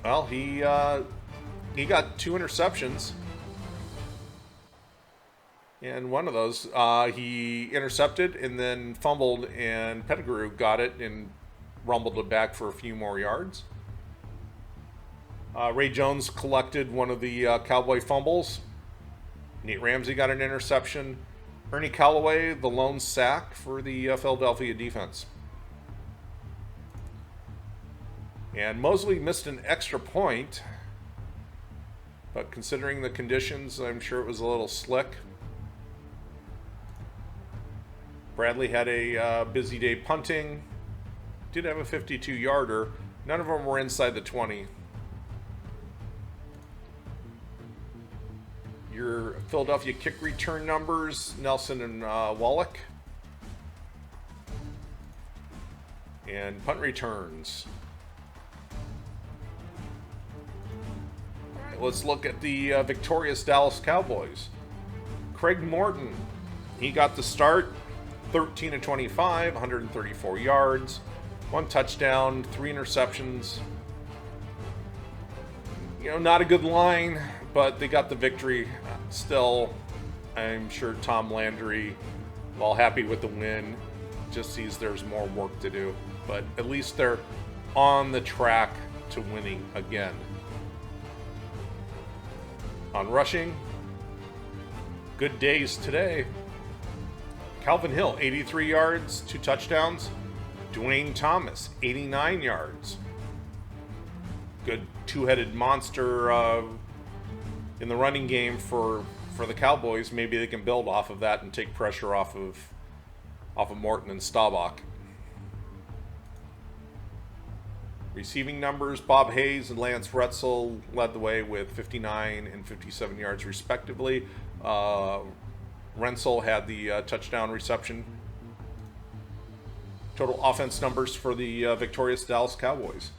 well, he got 2 interceptions. And one of those he intercepted and then fumbled, and Pettigrew got it and rumbled it back for a few more yards. Ray Jones collected one of the Cowboy fumbles. Nate Ramsey got an interception. Ernie Callaway, the lone sack for the Philadelphia defense. And Mosley missed an extra point, but considering the conditions, I'm sure it was a little slick. Bradley had a busy day punting. Did have a 52-yarder. None of them were inside the 20. Your Philadelphia kick return numbers, Nelson and Wallach. And punt returns. All right, let's look at the victorious Dallas Cowboys. Craig Morton, he got the start. 13 of 25, 134 yards, 1 touchdown, 3 interceptions. Not a good line, but they got the victory. Still, I'm sure Tom Landry while happy with the win, just sees there's more work to do. But at least they're on the track to winning again. On rushing, good days today. Calvin Hill, 83 yards, 2 touchdowns. Dwayne Thomas, 89 yards. Good two-headed monster in the running game for the Cowboys. Maybe they can build off of that and take pressure off of Morton and Staubach. Receiving numbers, Bob Hayes and Lance Retzel led the way with 59 and 57 yards respectively. Retzel had the touchdown reception. Total offense numbers for the victorious Dallas Cowboys.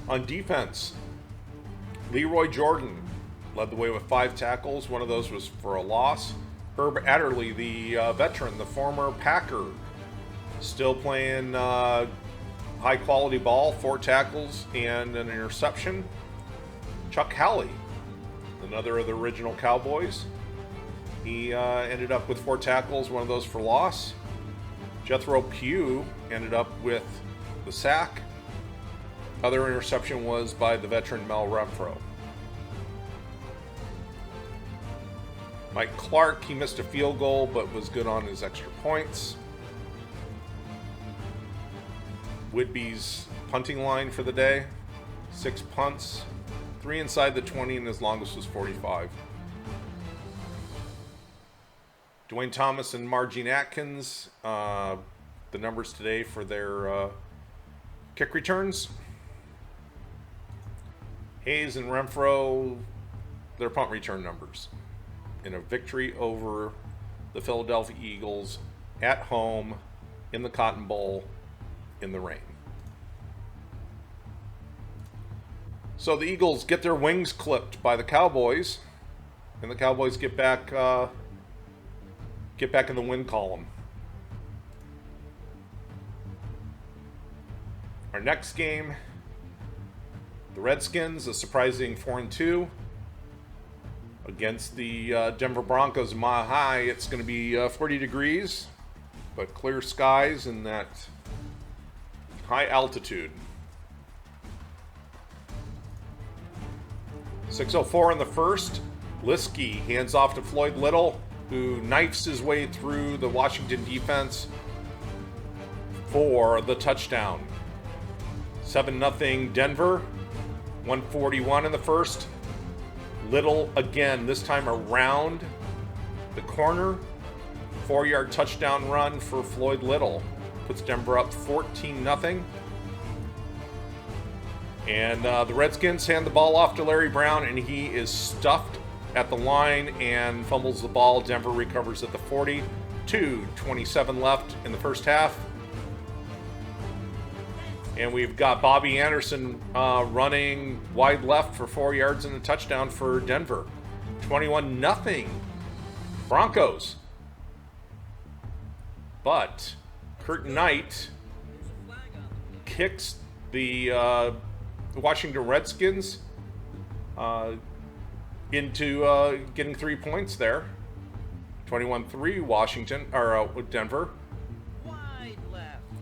On defense, Leroy Jordan led the way with 5 tackles. One of those was for a loss. Herb Adderley, the veteran, the former Packer, still playing high-quality ball, 4 tackles and an interception. Chuck Howley, another of the original Cowboys. He ended up with 4 tackles, one of those for loss. Jethro Pugh ended up with the sack. Other interception was by the veteran Mel Renfro. Mike Clark, he missed a field goal but was good on his extra points. Whitby's punting line for the day, 6 punts, 3 inside the 20, and his longest was 45. Dwayne Thomas and Margene Atkins, the numbers today for their kick returns. Hayes and Renfro, their punt return numbers. In a victory over the Philadelphia Eagles at home in the Cotton Bowl in the rain. So the Eagles get their wings clipped by the Cowboys, and the Cowboys get back in the win column. Our next game, the Redskins, a surprising 4-2 against the Denver Broncos. Mile high, it's going to be 40 degrees, but clear skies in that high altitude. 6:04 in the first. Liskey hands off to Floyd Little, who knifes his way through the Washington defense for the touchdown. 7-0 Denver. 141 in the first. Little again, this time around the corner. 4-yard touchdown run for Floyd Little. Puts Denver up 14-0. And the Redskins hand the ball off to Larry Brown, and he is stuffed at the line and fumbles the ball. Denver recovers at the 40. 2:27 left in the first half. And we've got Bobby Anderson running wide left for 4 yards and a touchdown for Denver. 21-0 Broncos. But Kurt Knight kicks the Washington Redskins into getting 3 points there. 21-3 Washington or Denver.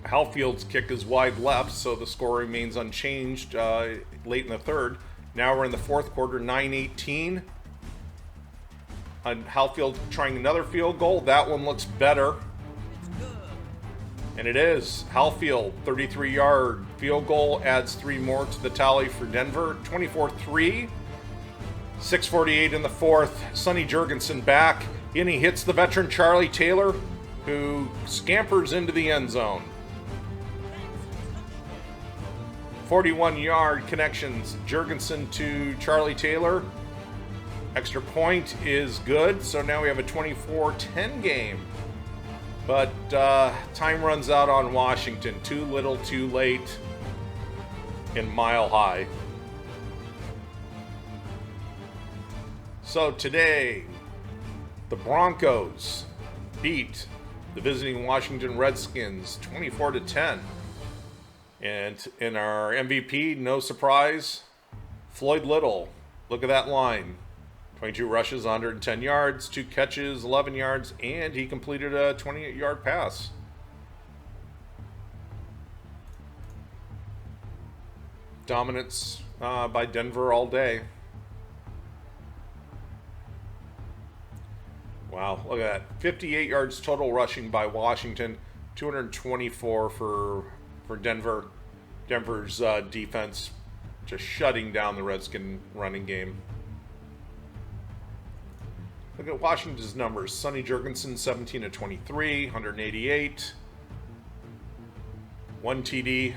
Halfield's kick is wide left, so the score remains unchanged late in the third. Now we're in the fourth quarter, 9-18. And Halfield trying another field goal. That one looks better. And it is. Halfield, 33-yard field goal, adds 3 more to the tally for Denver. 24-3. 6:48 in the fourth. Sonny Jurgensen back. And he hits the veteran Charlie Taylor, who scampers into the end zone. 41-yard connections. Jurgensen to Charlie Taylor. Extra point is good, so now we have a 24-10 game. But time runs out on Washington. Too little, too late in Mile High. So today, the Broncos beat the visiting Washington Redskins 24-10. And in our MVP, no surprise, Floyd Little Look at that line. 22 rushes, 110 yards, 2 catches, 11 yards, and he completed a 28-yard pass. Dominance by Denver all day. Wow, look at that. 58 yards total rushing by Washington, 224 for Denver. Denver's defense just shutting down the Redskin running game. Look at Washington's numbers. Sonny Jurgensen, 17 of 23, 188. 1 TD.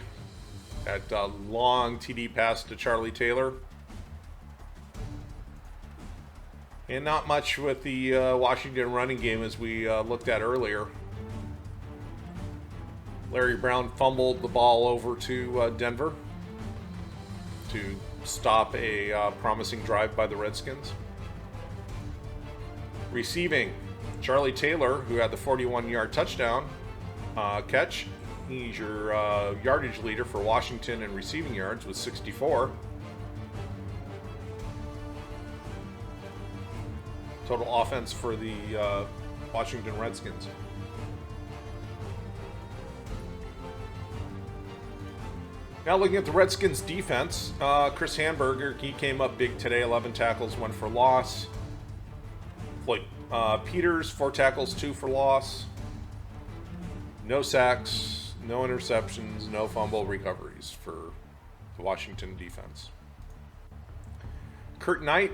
That long TD pass to Charlie Taylor. And not much with the Washington running game as we looked at earlier. Larry Brown fumbled the ball over to Denver to stop a promising drive by the Redskins. Receiving, Charlie Taylor, who had the 41-yard touchdown catch. He's your yardage leader for Washington in receiving yards with 64. Total offense for the Washington Redskins. Now looking at the Redskins defense, Chris Hamburger, he came up big today, 11 tackles, 1 for loss. Floyd Peters, 4 tackles, 2 for loss. No sacks, no interceptions, no fumble recoveries for the Washington defense. Kurt Knight,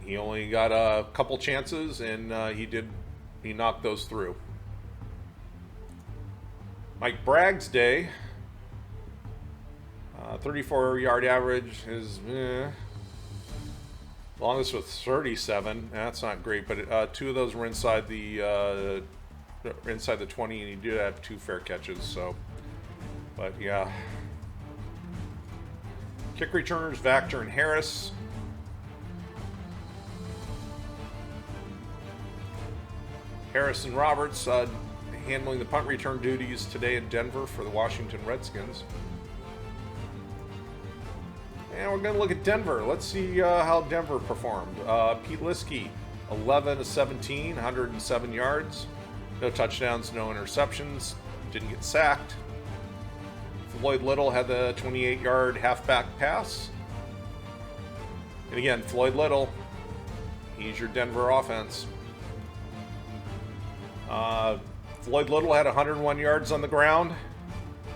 he only got a couple chances, and he knocked those through. Mike Bragg's day, 34-yard average is longest with 37. That's not great, but 2 of those were inside the 20, and he did have 2 fair catches. So, but yeah. Kick returners, Vactor and Harris. Harris and Roberts handling the punt return duties today in Denver for the Washington Redskins. And we're going to look at Denver. Let's see how Denver performed. Pete Liskey, 11 of 17, 107 yards. No touchdowns, no interceptions. Didn't get sacked. Floyd Little had the 28-yard halfback pass. And again, Floyd Little, he's your Denver offense. Floyd Little had 101 yards on the ground,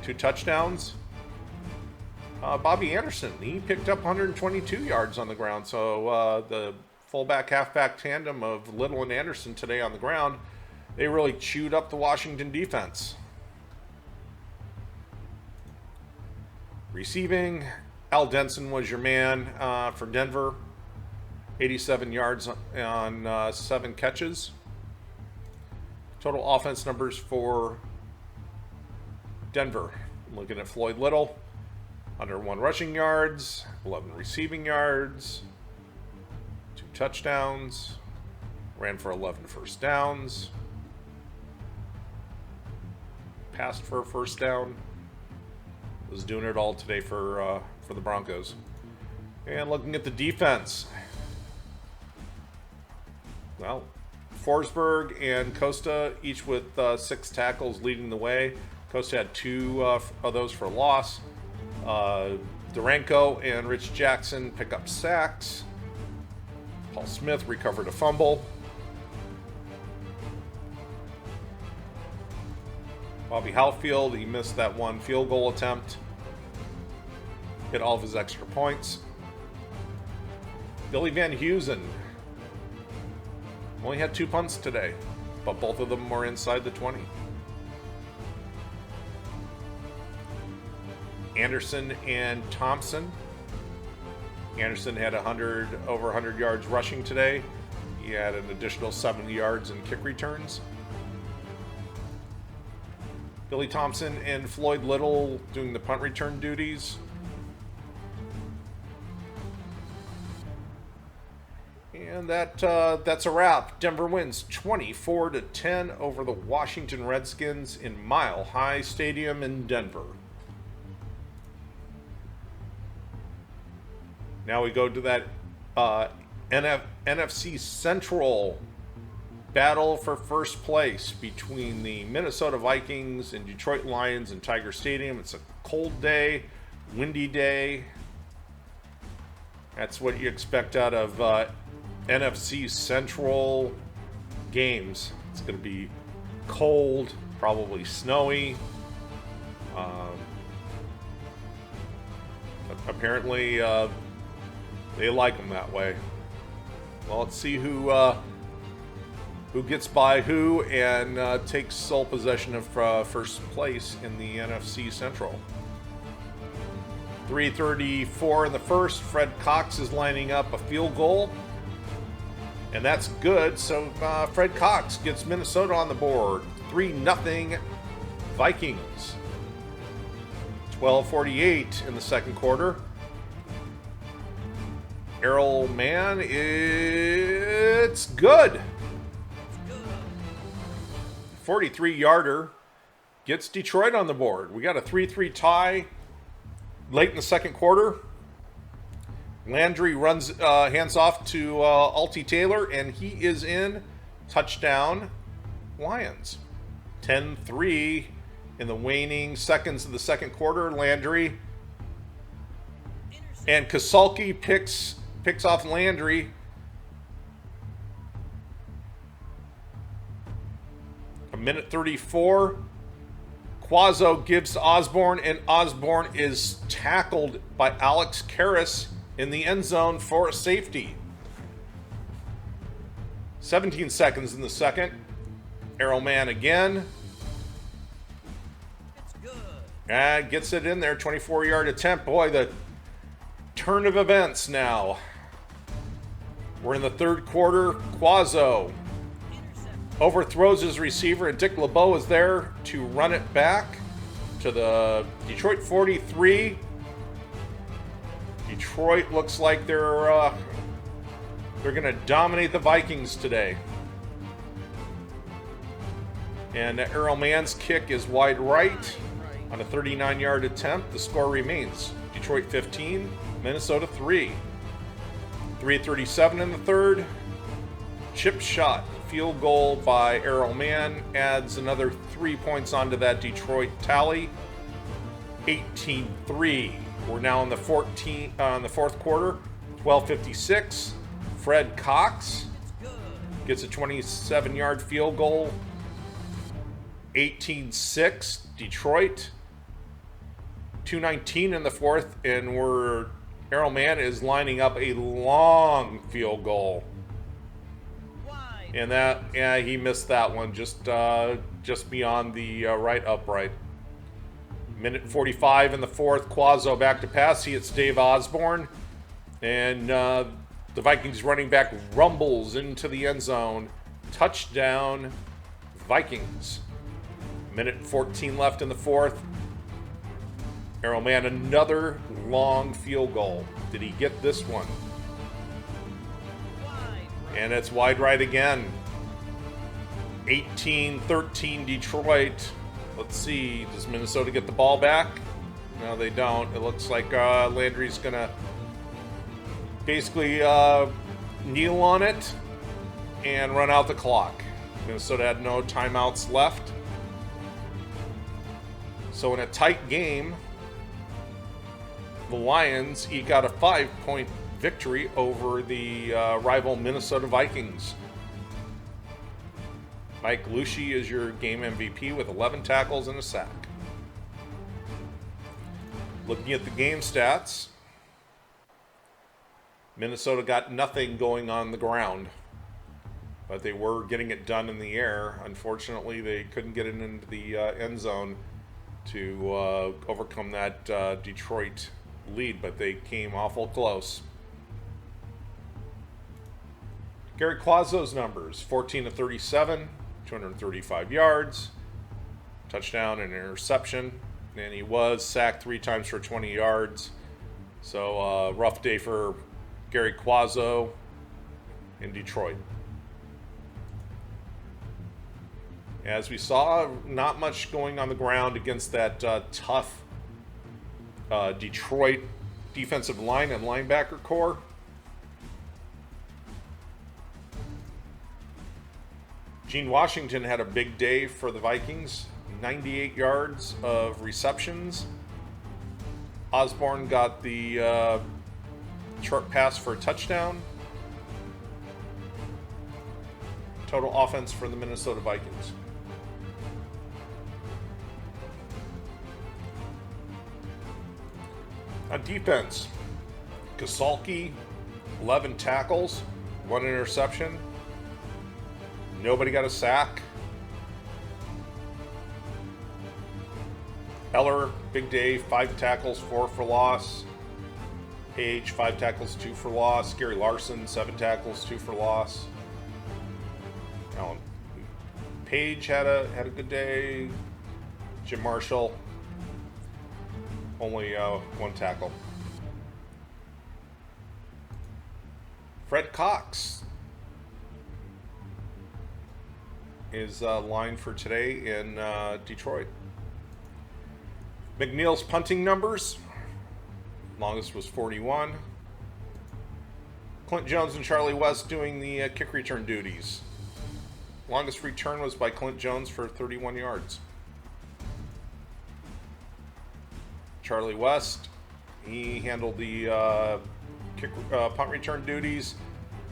2 touchdowns. Bobby Anderson, he picked up 122 yards on the ground. So the fullback halfback tandem of Little and Anderson today on the ground, they really chewed up the Washington defense. Receiving, Al Denson was your man for Denver. 87 yards on 7 catches. Total offense numbers for Denver. Looking at Floyd Little, 101 rushing yards, 11 receiving yards, 2 touchdowns, ran for 11 first downs, passed for a first down. Was doing it all today for the Broncos. And looking at the defense, well, Forsberg and Costa, each with 6 tackles leading the way. Costa had 2 of those for loss. Duranko and Rich Jackson pick up sacks. Paul Smith recovered a fumble. Bobby Halfield, he missed that 1 field goal attempt. Hit all of his extra points. Billy Van Heusen only had 2 punts today, but both of them were inside the 20. Anderson and Thompson. Anderson had over 100 yards rushing today. He had an additional 70 yards in kick returns. Billy Thompson and Floyd Little doing the punt return duties. And that's a wrap. Denver wins 24-10 over the Washington Redskins in Mile High Stadium in Denver. Now we go to that NFC Central battle for first place between the Minnesota Vikings and Detroit Lions in Tiger Stadium. It's a cold day, windy day. That's what you expect out of NFC Central games. It's going to be cold, probably snowy. Apparently, they like them that way. Well, let's see who gets by who and takes sole possession of first place in the NFC Central. 3:34 in the first. Fred Cox is lining up a field goal, and that's good. So Fred Cox gets Minnesota on the board. 3-0 Vikings. 12:48 in the second quarter. Errol Mann, it's good. 43-yarder gets Detroit on the board. We got a 3-3 tie late in the second quarter. Landry runs, hands off to Alty Taylor, and he is in. Touchdown, Lions. 10-3 in the waning seconds of the second quarter. Landry and Kasulki picks off Landry. A minute 34. Quazzo gives to Osborne, and Osborne is tackled by Alex Karras in the end zone for a safety. 17 seconds in the second. Errol Mann again. Gets it in there. 24-yard attempt. Boy, the turn of events now. We're in the third quarter. Quazzo overthrows his receiver, and Dick LeBeau is there to run it back to the Detroit 43. Detroit looks like they're going to dominate the Vikings today. And Errol Mann's kick is wide right on a 39-yard attempt. The score remains Detroit 15, Minnesota 3. 3:37 in the third. Chip shot field goal by Errol Mann adds another 3 points onto that Detroit tally. 18-3. We're now in the fourth quarter. 12:56. Fred Cox gets a 27-yard field goal. 18-6 Detroit. 2:19 in the fourth, and Errol Mann is lining up a long field goal. And he missed that one just beyond the right upright. Minute 45 in the fourth. Quazzo back to pass. He hits Dave Osborne, and the Vikings running back rumbles into the end zone. Touchdown, Vikings. Minute 14 left in the fourth. Errol Mann, another long field goal. Did he get this one? And it's wide right again. 18-13 Detroit. Let's see, does Minnesota get the ball back? No, they don't. It looks like Landry's going to basically kneel on it and run out the clock. Minnesota had no timeouts left. So in a tight game, the Lions eke out a 5-point victory over the rival Minnesota Vikings. Mike Lucy is your game MVP with 11 tackles and a sack. Looking at the game stats, Minnesota got nothing going on the ground, but they were getting it done in the air. Unfortunately, they couldn't get it into the end zone to overcome that Detroit lead, but they came awful close. Gary Quazzo's numbers: 14-37, 235 yards, touchdown and interception, and he was sacked 3 times for 20 yards. So rough day for Gary Quazzo in Detroit. As we saw, not much going on the ground against that tough Detroit defensive line and linebacker core. Gene Washington had a big day for the Vikings. 98 yards of receptions. Osborne got the short pass for a touchdown. Total offense for the Minnesota Vikings. On defense, Kasalki, 11 tackles, 1 interception. Nobody got a sack. Eller, big day, 5 tackles, 4 for loss. Page, 5 tackles, 2 for loss. Gary Larson, 7 tackles, 2 for loss. Alan Page had a good day. Jim Marshall, only 1 tackle. Fred Cox is line for today in Detroit. McNeil's punting numbers. Longest was 41. Clint Jones and Charlie West doing the kick return duties. Longest return was by Clint Jones for 31 yards. Charlie West, he handled the punt return duties.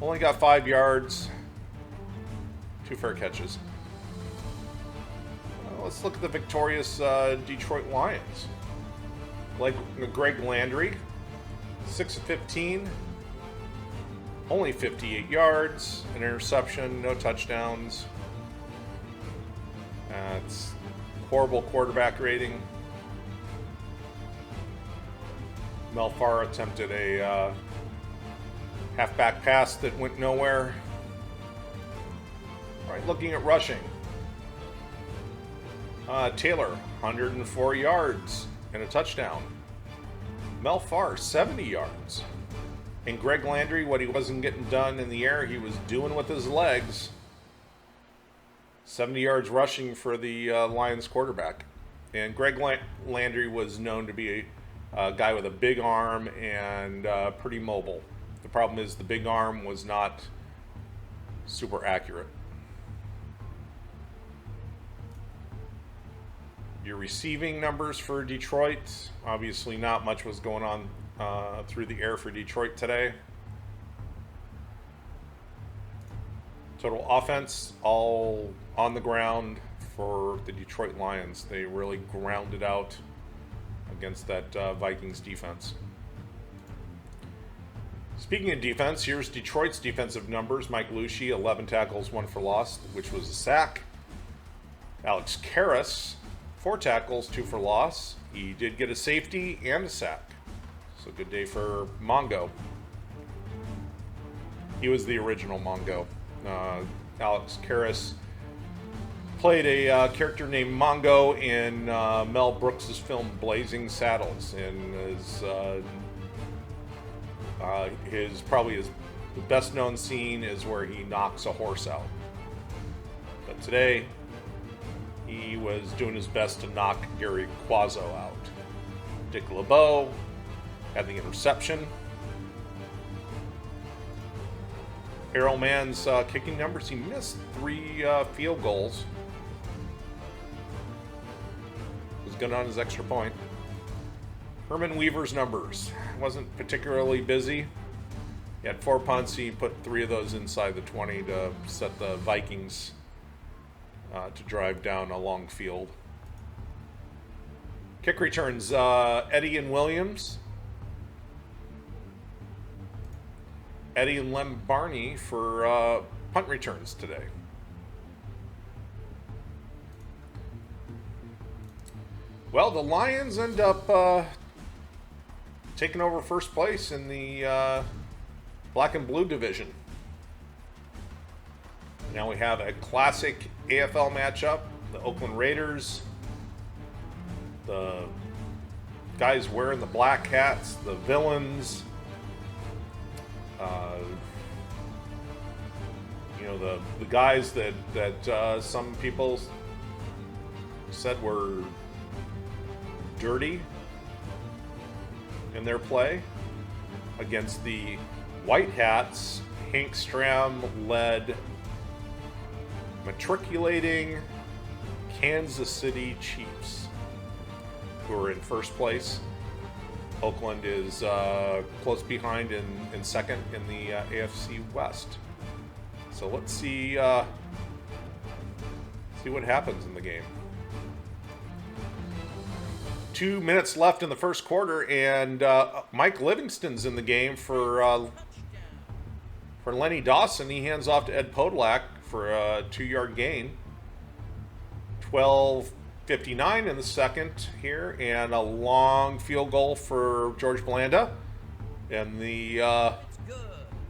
Only got 5 yards. 2 fair catches. Let's look at the victorious Detroit Lions. Like Greg Landry, 6 of 15, only 58 yards, an interception, no touchdowns. It's horrible quarterback rating. Mel Farr attempted a halfback pass that went nowhere. All right, looking at rushing. Taylor, 104 yards and a touchdown. Mel Farr, 70 yards. And Greg Landry, what he wasn't getting done in the air, he was doing with his legs. 70 yards rushing for the Lions quarterback. And Greg Landry was known to be a guy with a big arm and pretty mobile. The problem is the big arm was not super accurate. Your receiving numbers for Detroit, obviously not much was going on through the air for Detroit today. Total offense, all on the ground for the Detroit Lions. They really grounded out against that Vikings defense. Speaking of defense, here's Detroit's defensive numbers. Mike Lucia, 11 tackles, 1 for loss, which was a sack. Alex Karras, 4 tackles, 2 for loss. He did get a safety and a sack. So good day for Mongo. He was the original Mongo. Alex Karras played a character named Mongo in Mel Brooks' film Blazing Saddles, and his best known scene is where he knocks a horse out. But today, he was doing his best to knock Gary Quazzo out. Dick LeBeau had the interception. Errol Mann's kicking numbers, he missed 3 field goals. Was good on his extra point. Herman Weaver's numbers, wasn't particularly busy. He had 4 punts, he put 3 of those inside the 20 to set the Vikings to drive down a long field. Kick returns, Eddie and Williams. Eddie and Lem Barney for punt returns today. Well, the Lions end up taking over first place in the black and blue division. Now we have a classic AFL matchup. The Oakland Raiders, the guys wearing the black hats, the villains. The guys that some people said were dirty in their play against the White Hats, Hank Stram-led matriculating Kansas City Chiefs, who are in first place. Oakland is close behind in second in the AFC West. So let's see what happens in the game. 2 minutes left in the first quarter, and Mike Livingston's in the game for Lenny Dawson. He hands off to Ed Podolak for a 2-yard gain. 12:59 in the second here, and a long field goal for George Blanda. And the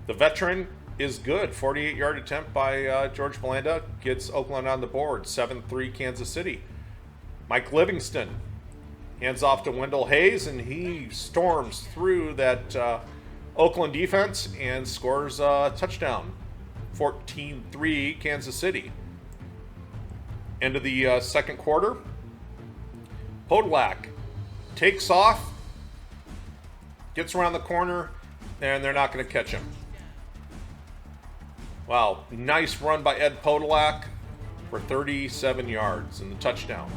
veteran is good. 48-yard attempt by George Blanda gets Oakland on the board. 7-3 Kansas City. Mike Livingston hands off to Wendell Hayes, and he storms through that Oakland defense and scores a touchdown. 14-3 Kansas City. End of the second quarter. Podolak takes off, gets around the corner, and they're not going to catch him. Wow, nice run by Ed Podolak for 37 yards and the touchdown.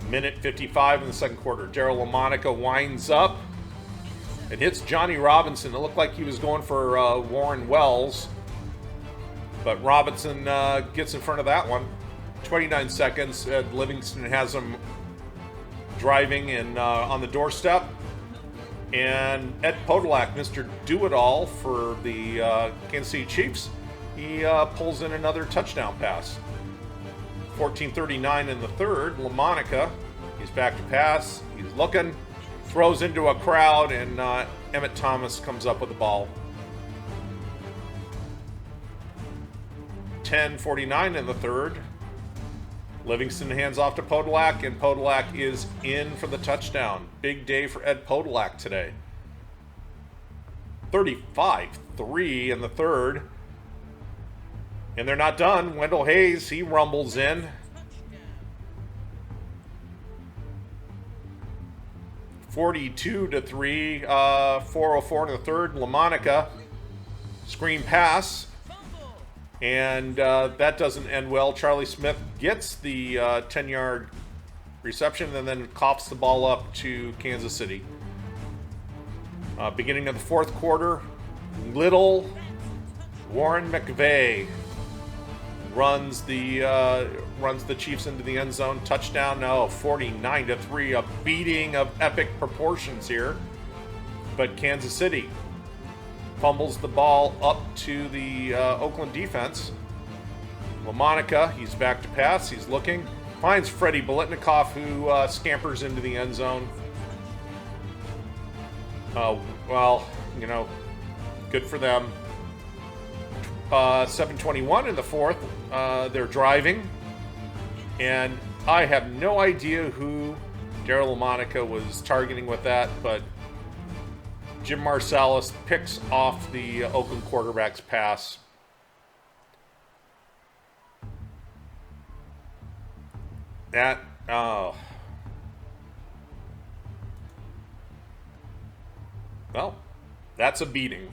Minute 55 in the second quarter. Daryl LaMonica winds up and hits Johnny Robinson. It looked like he was going for Warren Wells, but Robinson gets in front of that one. 29 seconds. Ed Livingston has him driving and on the doorstep. And Ed Podolak, Mr. Do-It-All for the Kansas City Chiefs, he pulls in another touchdown pass. 14:39 in the third. LaMonica, he's back to pass. He's looking, throws into a crowd, and Emmett Thomas comes up with the ball. 10:49 in the third. Livingston hands off to Podolak, and Podolak is in for the touchdown. Big day for Ed Podolak today. 35-3 in the third. And they're not done. Wendell Hayes, he rumbles in. 42-3, 4:04 in the third. LaMonica, screen pass. And that doesn't end well. Charlie Smith gets the 10-yard reception and then coughs the ball up to Kansas City. Beginning of the fourth quarter, little Warren McVay runs the Chiefs into the end zone. Touchdown. No, 49-3, a beating of epic proportions here. But Kansas City fumbles the ball up to the Oakland defense. LaMonica, he's back to pass. He's looking. Finds Freddie Bolitnikoff, who scampers into the end zone. Well, you know, good for them. 7:21 in the fourth. They're driving. And I have no idea who Daryl LaMonica was targeting with that, but Jim Marsalis picks off the Oakland quarterback's pass. Well, that's a beating.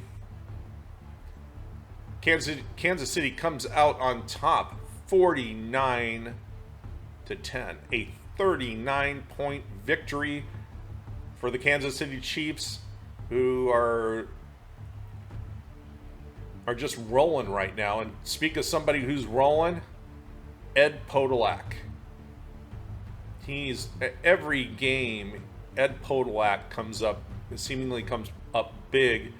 Kansas City comes out on top, 49-10. A 39-point victory for the Kansas City Chiefs, who are just rolling right now. And speak of somebody who's rolling, Ed Podolak. He's every game, Ed Podolak seemingly comes up big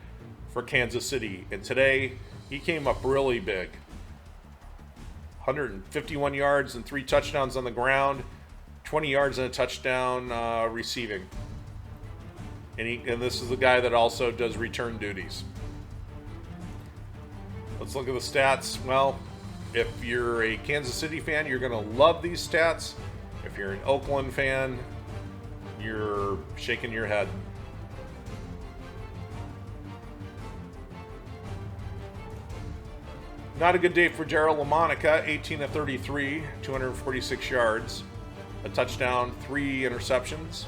for Kansas City. And today, he came up really big. 151 yards and 3 touchdowns on the ground, 20 yards and a touchdown receiving. And this is the guy that also does return duties. Let's look at the stats. Well, if you're a Kansas City fan, you're going to love these stats. If you're an Oakland fan, you're shaking your head. Not a good day for Daryl LaMonica. 18-33, 246 yards, a touchdown, 3 interceptions.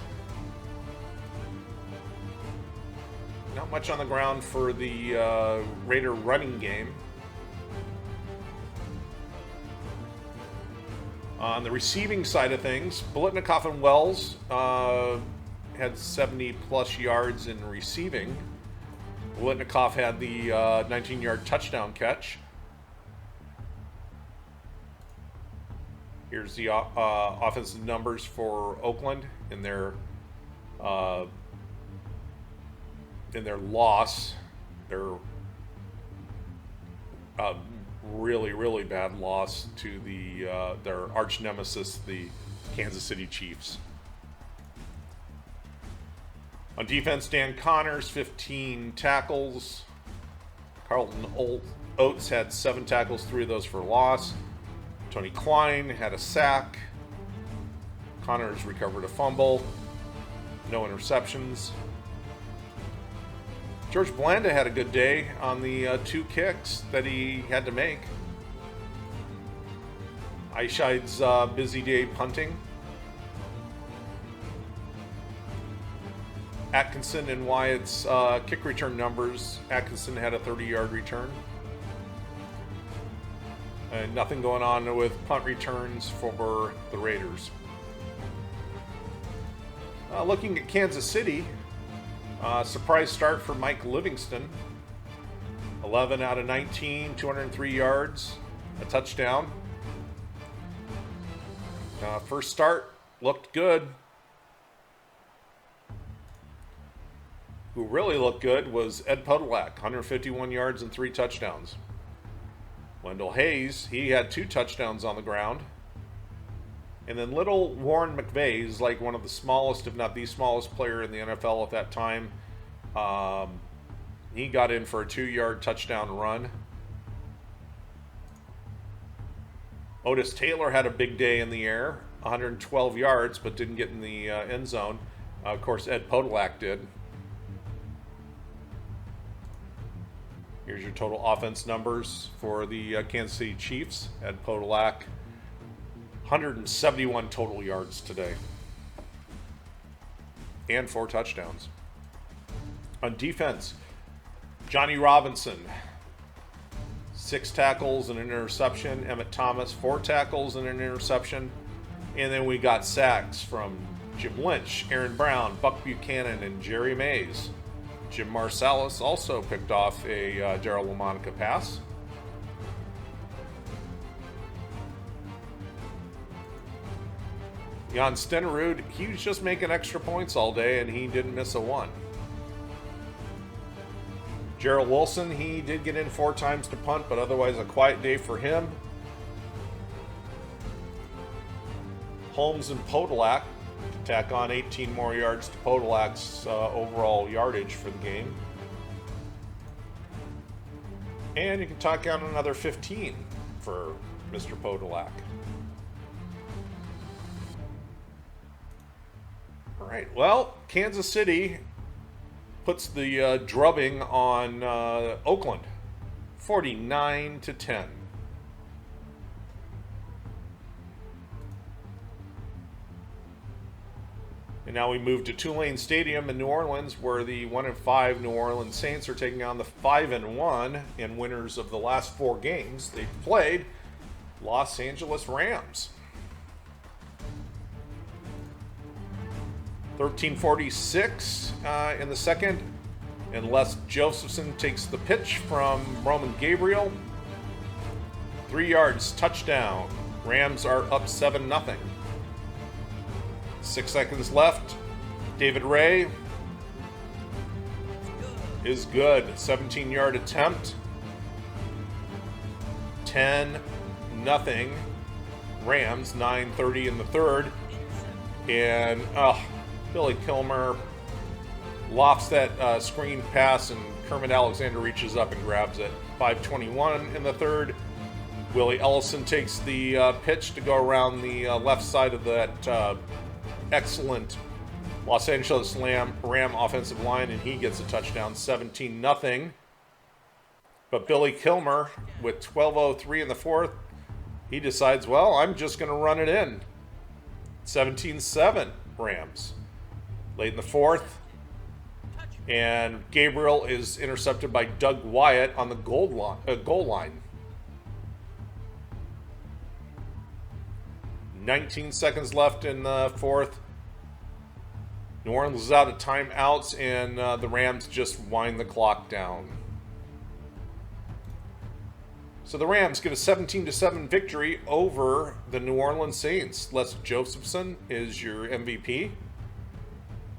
Not much on the ground for the Raider running game. On the receiving side of things, Biletnikoff and Wells had 70-plus yards in receiving. Biletnikoff had the 19-yard touchdown catch. Here's the offensive numbers for Oakland in their loss. Their really, really bad loss to their arch nemesis, the Kansas City Chiefs. On defense, Dan Connors, 15 tackles. Carlton Oates had 7 tackles, 3 of those for loss. Tony Klein had a sack. Connors recovered a fumble. No interceptions. George Blanda had a good day on the 2 kicks that he had to make. Eischide's busy day punting. Atkinson and Wyatt's kick return numbers. Atkinson had a 30-yard return. And nothing going on with punt returns for the Raiders. Looking at Kansas City, surprise start for Mike Livingston. 11 out of 19, 203 yards, a touchdown. First start looked good. Who really looked good was Ed Podolak, 151 yards and 3 touchdowns. Wendell Hayes, he had 2 touchdowns on the ground. And then little Warren McVay is like one of the smallest, if not the smallest player in the NFL at that time. He got in for a 2-yard touchdown run. Otis Taylor had a big day in the air, 112 yards, but didn't get in the end zone. Of course, Ed Podolak did. Here's your total offense numbers for the Kansas City Chiefs. Ed Podolak, 171 total yards today. And 4 touchdowns. On defense, Johnny Robinson, 6 tackles and an interception. Emmett Thomas, 4 tackles and an interception. And then we got sacks from Jim Lynch, Aaron Brown, Buck Buchanan, and Jerry Mays. Jim Marsalis also picked off a Darryl LaMonica pass. Jan Stenerud, he was just making extra points all day, and he didn't miss a one. Gerald Wilson, he did get in 4 times to punt, but otherwise a quiet day for him. Holmes and Podolak tack on 18 more yards to Podolak's overall yardage for the game. And you can tack on another 15 for Mr. Podolak. All right, well, Kansas City puts the drubbing on Oakland, 49-10. And now we move to Tulane Stadium in New Orleans, where the 1-5 New Orleans Saints are taking on the 5-1 and winners of the last 4 games they've played, Los Angeles Rams. 13:46 in the second, and Les Josephson takes the pitch from Roman Gabriel. 3 yards, touchdown. Rams are up 7-0. 6 seconds left. David Ray is good. 17-yard attempt. 10-0. Rams, 9:30 in the third. And Billy Kilmer lofts that screen pass, and Kermit Alexander reaches up and grabs it. 5:21 in the third. Willie Ellison takes the pitch to go around the left side of that excellent Los Angeles Ram offensive line, and he gets a touchdown, 17-0. But Billy Kilmer, with 12:03 in the fourth, he decides, well, I'm just going to run it in. 17-7 Rams. Late in the fourth, And Gabriel is intercepted by Doug Wyatt on the goal line. 19 seconds left in the fourth. New Orleans is out of timeouts, and the Rams just wind the clock down. So the Rams get a 17-7 victory over the New Orleans Saints. Les Josephson is your MVP.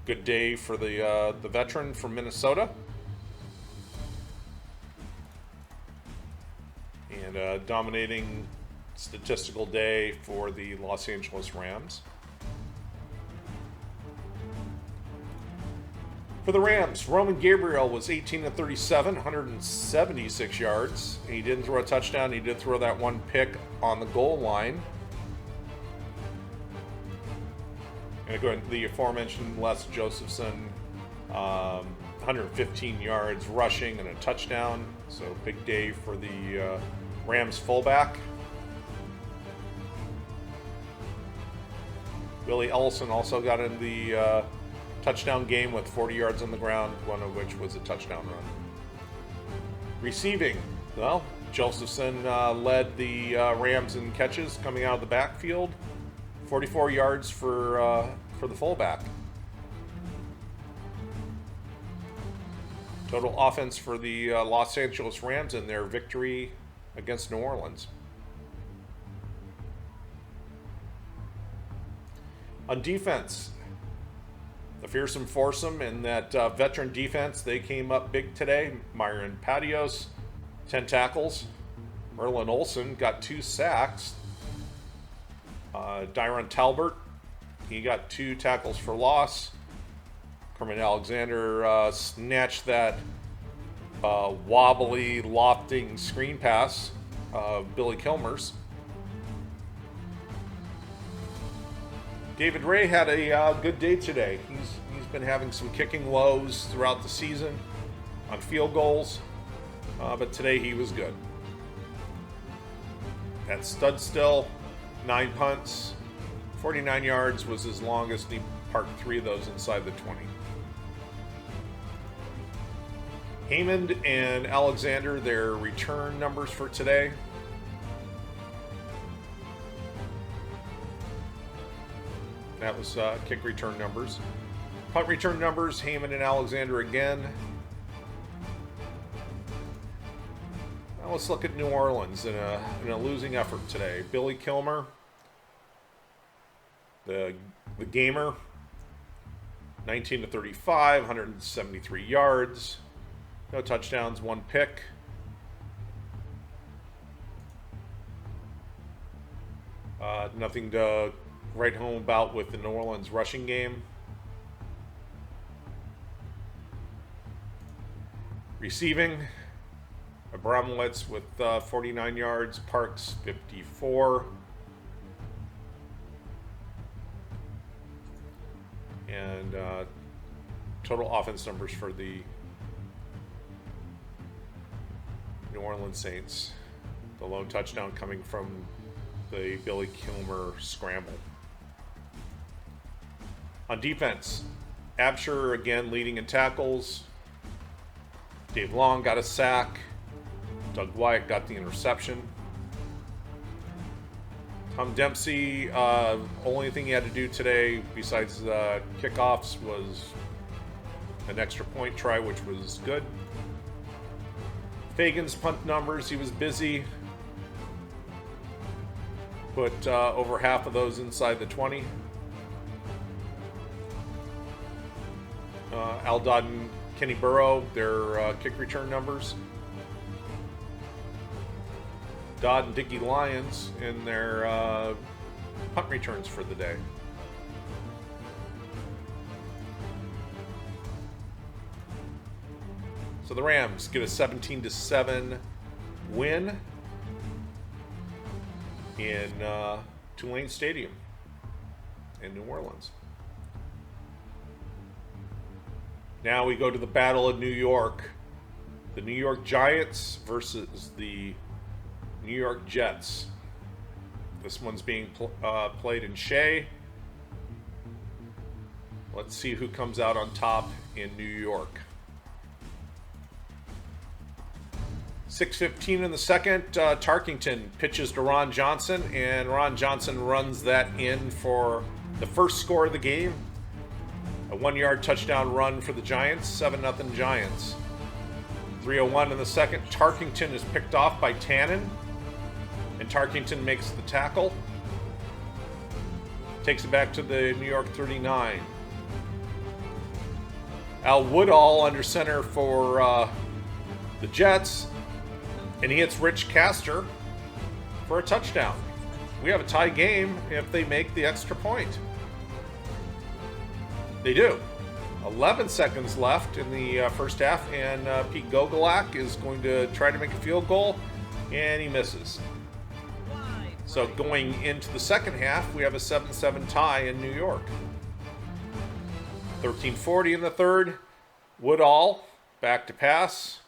Good day for the veteran from Minnesota. And a dominating statistical day for the Los Angeles Rams. For the Rams, Roman Gabriel was 18-37, 176 yards. He didn't throw a touchdown. He did throw that one pick on the goal line. And going to the aforementioned Les Josephson, 115 yards rushing and a touchdown. So big day for the Rams fullback. Willie Ellison also got in the touchdown game with 40 yards on the ground, one of which was a touchdown run. Receiving, well, Josephson led the Rams in catches coming out of the backfield. 44 yards for the fullback. Total offense for the Los Angeles Rams in their victory against New Orleans. On defense, the fearsome foursome and that veteran defense, they came up big today. Myron Patios, 10 tackles. Merlin Olsen got 2 sacks. Dyron Talbert, he got 2 tackles for loss. Kermit Alexander snatched that wobbly, lofting screen pass of Billy Kilmer's. David Ray had a good day today. He's been having some kicking lows throughout the season on field goals, but today he was good. At stud still, 9 punts, 49 yards was his longest. He parked 3 of those inside the 20. Haymond and Alexander, their return numbers for today. That was kick return numbers. Punt return numbers, Haymond and Alexander again. Now let's look at New Orleans in a losing effort today. Billy Kilmer, the gamer, 19-35, 173 yards. No touchdowns, 1 pick. Nothing to write home about with the New Orleans rushing game. Receiving, Abramowitz with 49 yards, Parks 54. And total offense numbers for the New Orleans Saints. The lone touchdown coming from the Billy Kilmer scramble. On defense, Absher again leading in tackles. Dave Long got a sack. Doug Wyatt got the interception. Tom Dempsey, only thing he had to do today besides kickoffs was an extra point try, which was good. Fagan's punt numbers, he was busy. Put over half of those inside the 20. Al Dodd and Kenny Burrow, their kick return numbers. Dodd and Dickie Lyons in their punt returns for the day. So the Rams get a 17-7 win in Tulane Stadium in New Orleans. Now we go to the Battle of New York. The New York Giants versus the New York Jets. This one's being played in Shea. Let's see who comes out on top in New York. 6:15 in the second, Tarkington pitches to Ron Johnson, and Ron Johnson runs that in for the first score of the game. A 1-yard touchdown run for the Giants, 7-0 Giants. 3:01 in the second, Tarkington is picked off by Tannen, and Tarkington makes the tackle. Takes it back to the New York 39. Al Woodall under center for the Jets, and he hits Rich Castor for a touchdown. We have a tie game if they make the extra point. They do. 11 seconds left in the first half, and Pete Gogolak is going to try to make a field goal, and he misses. So going into the second half, we have a 7-7 tie in New York. 13:40 in the third. Woodall back to pass.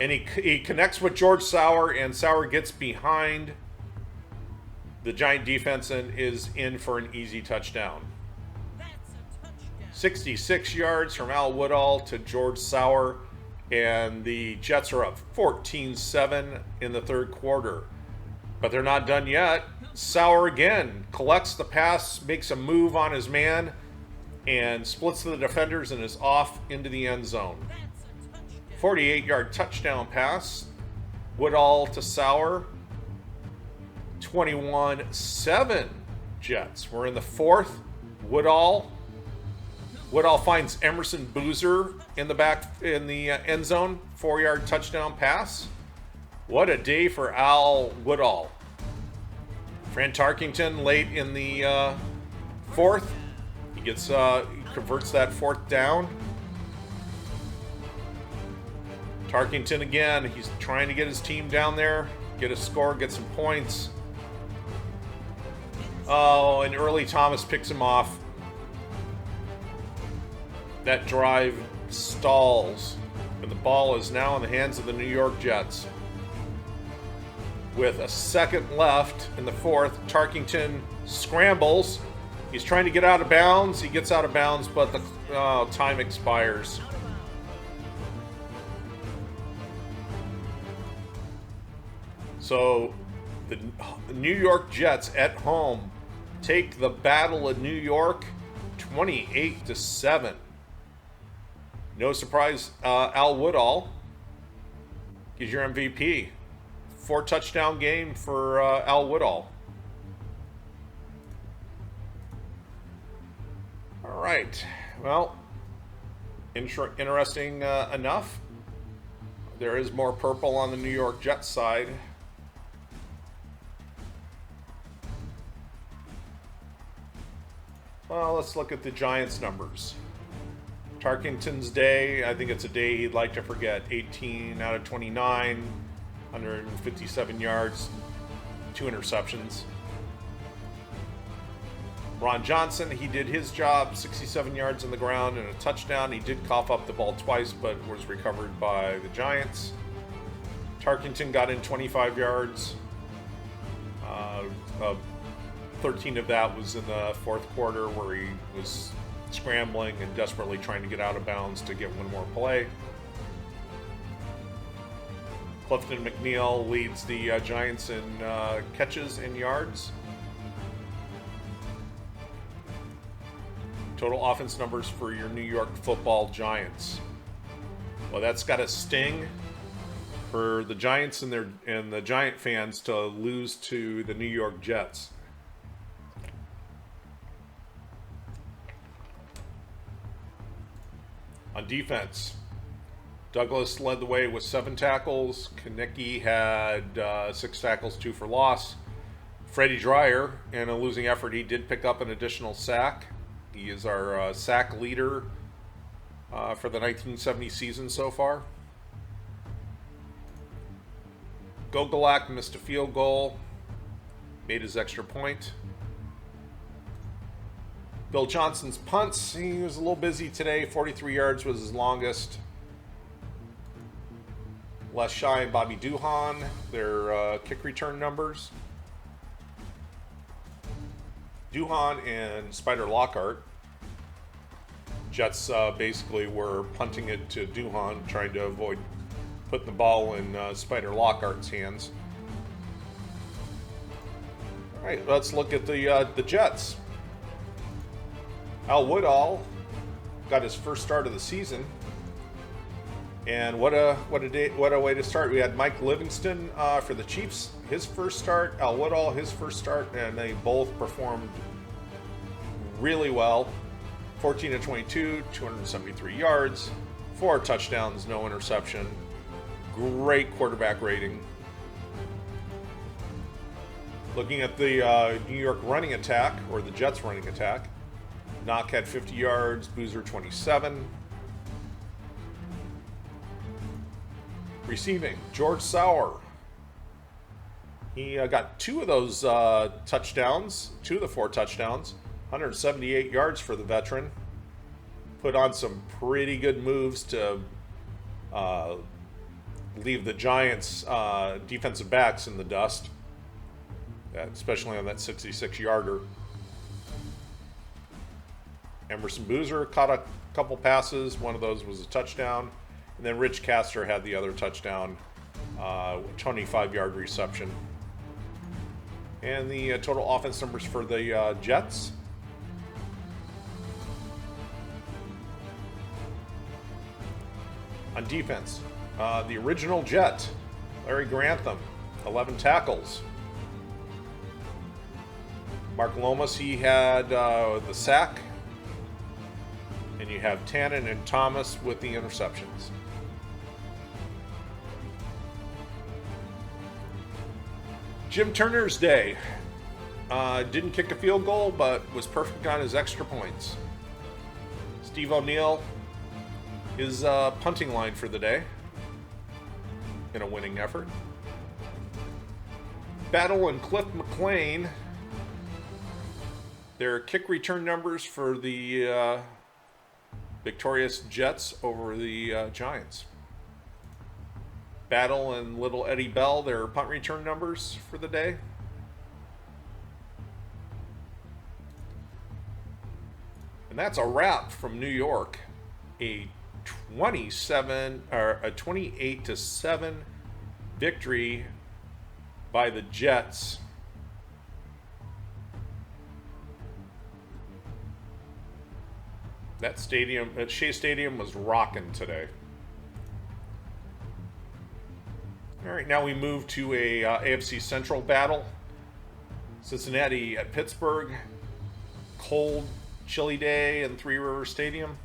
And he connects with George Sauer, and Sauer gets behind the Giant defense and is in for an easy touchdown. 66 yards from Al Woodall to George Sauer, and the Jets are up 14-7 in the third quarter. But they're not done yet. Sauer again collects the pass, makes a move on his man, and splits the defenders and is off into the end zone. 48-yard touchdown pass. Woodall to Sauer. 21-7 Jets. We're in the fourth. Woodall finds Emerson Boozer in the end zone. 4-yard touchdown pass. What a day for Al Woodall. Fran Tarkington late in the fourth. He converts that fourth down. Tarkington again. He's trying to get his team down there, get a score, get some points. Oh, and Early Thomas picks him off. That drive stalls, and the ball is now in the hands of the New York Jets. With a second left in the fourth, Tarkington scrambles. He's trying to get out of bounds. He gets out of bounds, but the time expires. So the New York Jets at home take the Battle of New York 28-7. No surprise, Al Woodall is your MVP. 4-touchdown game for Al Woodall. All right. Well, interesting enough. There is more purple on the New York Jets side. Well, let's look at the Giants' numbers. Tarkington's day, I think it's a day he'd like to forget. 18 out of 29, 157 yards, 2 interceptions. Ron Johnson, he did his job, 67 yards on the ground and a touchdown. He did cough up the ball twice, but was recovered by the Giants. Tarkington got in 25 yards. 13 of that was in the fourth quarter, where he was scrambling and desperately trying to get out of bounds to get one more play. Clifton McNeil leads the Giants in catches and yards. Total offense numbers for your New York Football Giants. Well, that's got a sting for the Giants and the Giant fans to lose to the New York Jets. On defense, Douglas led the way with 7 tackles. Konecki had 6 tackles, 2 for loss. Freddie Dreyer, in a losing effort, he did pick up an additional sack. He is our sack leader for the 1970 season so far. Gogolak missed a field goal, made his extra point. Bill Johnson's punts, he was a little busy today. 43 yards was his longest. Les Shea and Bobby Duhan, their kick return numbers. Duhan and Spider Lockhart. Jets basically were punting it to Duhan, trying to avoid putting the ball in Spider Lockhart's hands. All right, let's look at the Jets. Al Woodall got his first start of the season, and what a way to start. We had Mike Livingston for the Chiefs, his first start. Al Woodall, his first start, and they both performed really well. 14 of 22, 273 yards, 4 touchdowns, no interception. Great quarterback rating. Looking at the New York running attack, or the Jets running attack, Knock had 50 yards, Boozer 27. Receiving, George Sauer. He got 2 of those touchdowns, 2 of the 4 touchdowns, 178 yards for the veteran. Put on some pretty good moves to leave the Giants' defensive backs in the dust, especially on that 66-yarder. Emerson Boozer caught a couple passes. One of those was a touchdown. And then Rich Castor had the other touchdown, 25-yard reception. And the total offense numbers for the Jets. On defense, the original Jet, Larry Grantham, 11 tackles. Mark Lomas, he had the sack. And you have Tannen and Thomas with the interceptions. Jim Turner's day. Didn't kick a field goal, but was perfect on his extra points. Steve O'Neill, his punting line for the day in a winning effort. Battle and Cliff McLean, their kick return numbers for the victorious Jets over the Giants. Battle and Little Eddie Bell, their punt return numbers for the day. And that's a wrap from New York. A 28-7 victory by the Jets. That stadium, at Shea Stadium, was rocking today. All right, now we move to a AFC Central battle. Cincinnati at Pittsburgh. Cold, chilly day in Three River Stadium.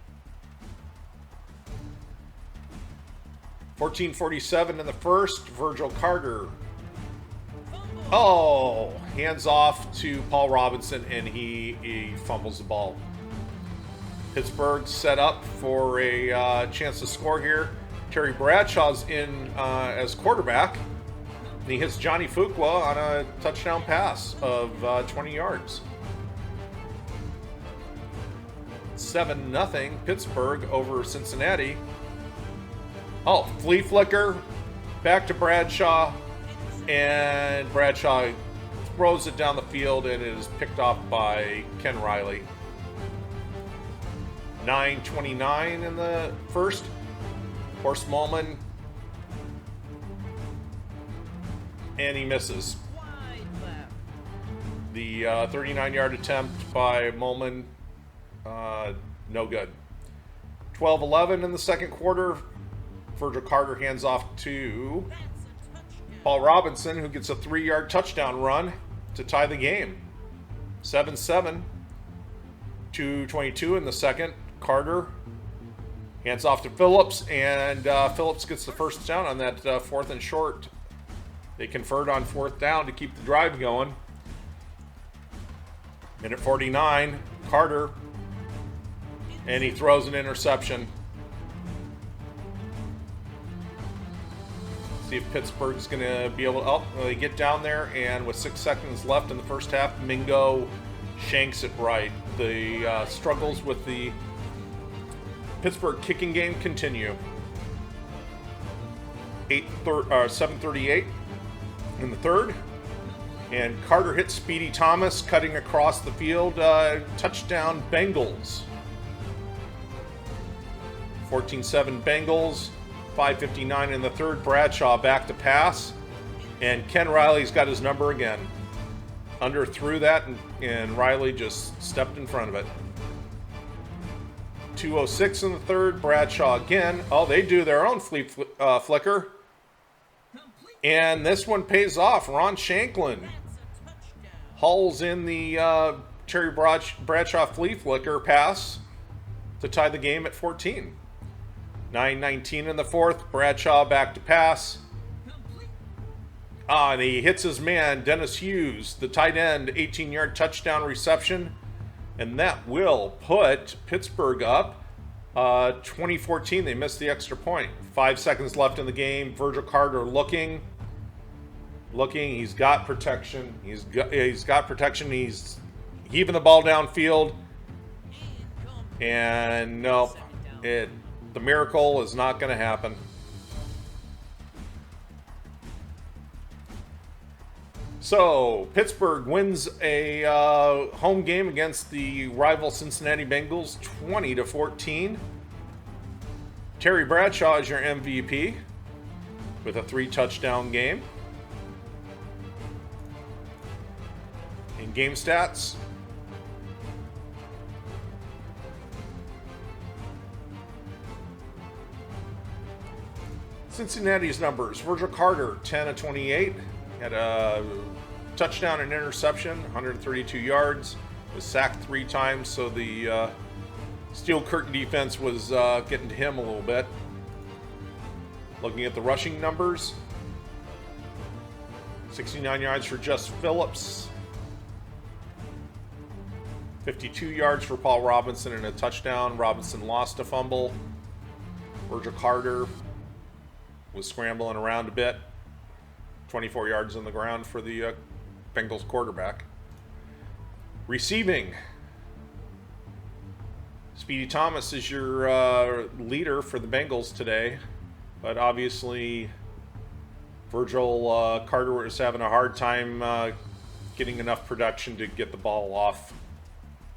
14:47 in the first. Virgil Carter. Oh, hands off to Paul Robinson, and he fumbles the ball. Pittsburgh set up for a chance to score here. Terry Bradshaw's in as quarterback, and he hits Johnny Fuqua on a touchdown pass of 20 yards. 7-0 Pittsburgh over Cincinnati. Oh, flea flicker, back to Bradshaw, and Bradshaw throws it down the field, and it is picked off by Ken Riley. 9:29 in the first. Horst Mullman, and he misses. The 39-yard attempt by Mullman, no good. 12:11 in the second quarter. Virgil Carter hands off to Paul Robinson, who gets a 3-yard touchdown run to tie the game. 7-7. 2:22 in the second. Carter hands off to Phillips, and Phillips gets the first down on that 4th and short. They convert on 4th down to keep the drive going. Minute 49, Carter, and he throws an interception. See if Pittsburgh's going to be able to... Oh, they get down there, and with 6 seconds left in the first half, Mingo shanks it right. The struggles with the Pittsburgh kicking game continue. 7:38 in the third. And Carter hits Speedy Thomas, cutting across the field. Touchdown Bengals. 14-7 Bengals. 5:59 in the third. Bradshaw back to pass. And Ken Riley's got his number again. Under threw that, and Riley just stepped in front of it. 2:06 in the third. Bradshaw again. Oh, they do their own flicker. And this one pays off. Ron Shanklin hauls in the Terry Bradshaw flea flicker pass to tie the game at 14. 9:19 in the fourth. Bradshaw back to pass. And he hits his man, Dennis Hughes, the tight end, 18-yard touchdown reception. And that will put Pittsburgh up 2014. They missed the extra point. 5 seconds left in the game. Virgil Carter looking. He's got protection. He's got protection. He's heaving the ball downfield. And nope. The miracle is not going to happen. So, Pittsburgh wins a home game against the rival Cincinnati Bengals, 20-14. Terry Bradshaw is your MVP with a 3-touchdown game. In game stats, Cincinnati's numbers: Virgil Carter, 10-28. Had a touchdown and interception, 132 yards. Was sacked 3 times, so the Steel Curtain defense was getting to him a little bit. Looking at the rushing numbers, 69 yards for Just Phillips, 52 yards for Paul Robinson and a touchdown. Robinson lost a fumble. Virgil Carter was scrambling around a bit. 24 yards on the ground for the Bengals quarterback. Receiving, Speedy Thomas is your leader for the Bengals today, but obviously Virgil Carter was having a hard time getting enough production to get the ball off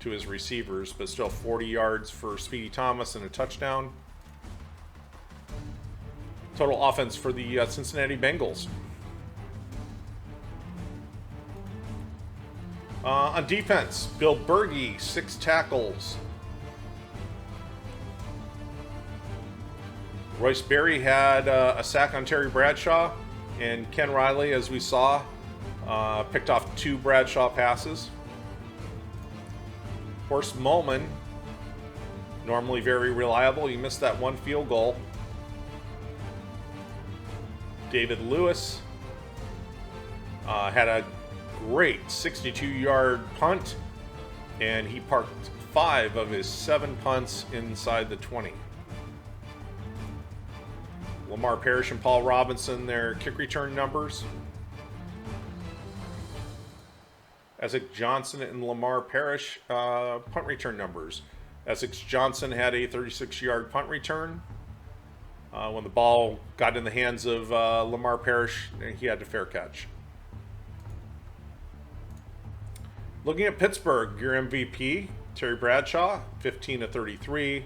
to his receivers, but still 40 yards for Speedy Thomas and a touchdown. Total offense for the Cincinnati Bengals. On defense, Bill Berge, 6 tackles. Royce Berry had a sack on Terry Bradshaw, and Ken Riley, as we saw, picked off 2 Bradshaw passes. Horst Mohlman, normally very reliable, he missed that 1 field goal. David Lewis had a great 62-yard punt, and he parked 5 of his 7 punts inside the 20. Lamar Parrish and Paul Robinson, their kick return numbers. Essex Johnson and Lamar Parrish, punt return numbers. Essex Johnson had a 36-yard punt return. When the ball got in the hands of Lamar Parrish, he had to fair catch. Looking at Pittsburgh, your MVP, Terry Bradshaw, 15-33,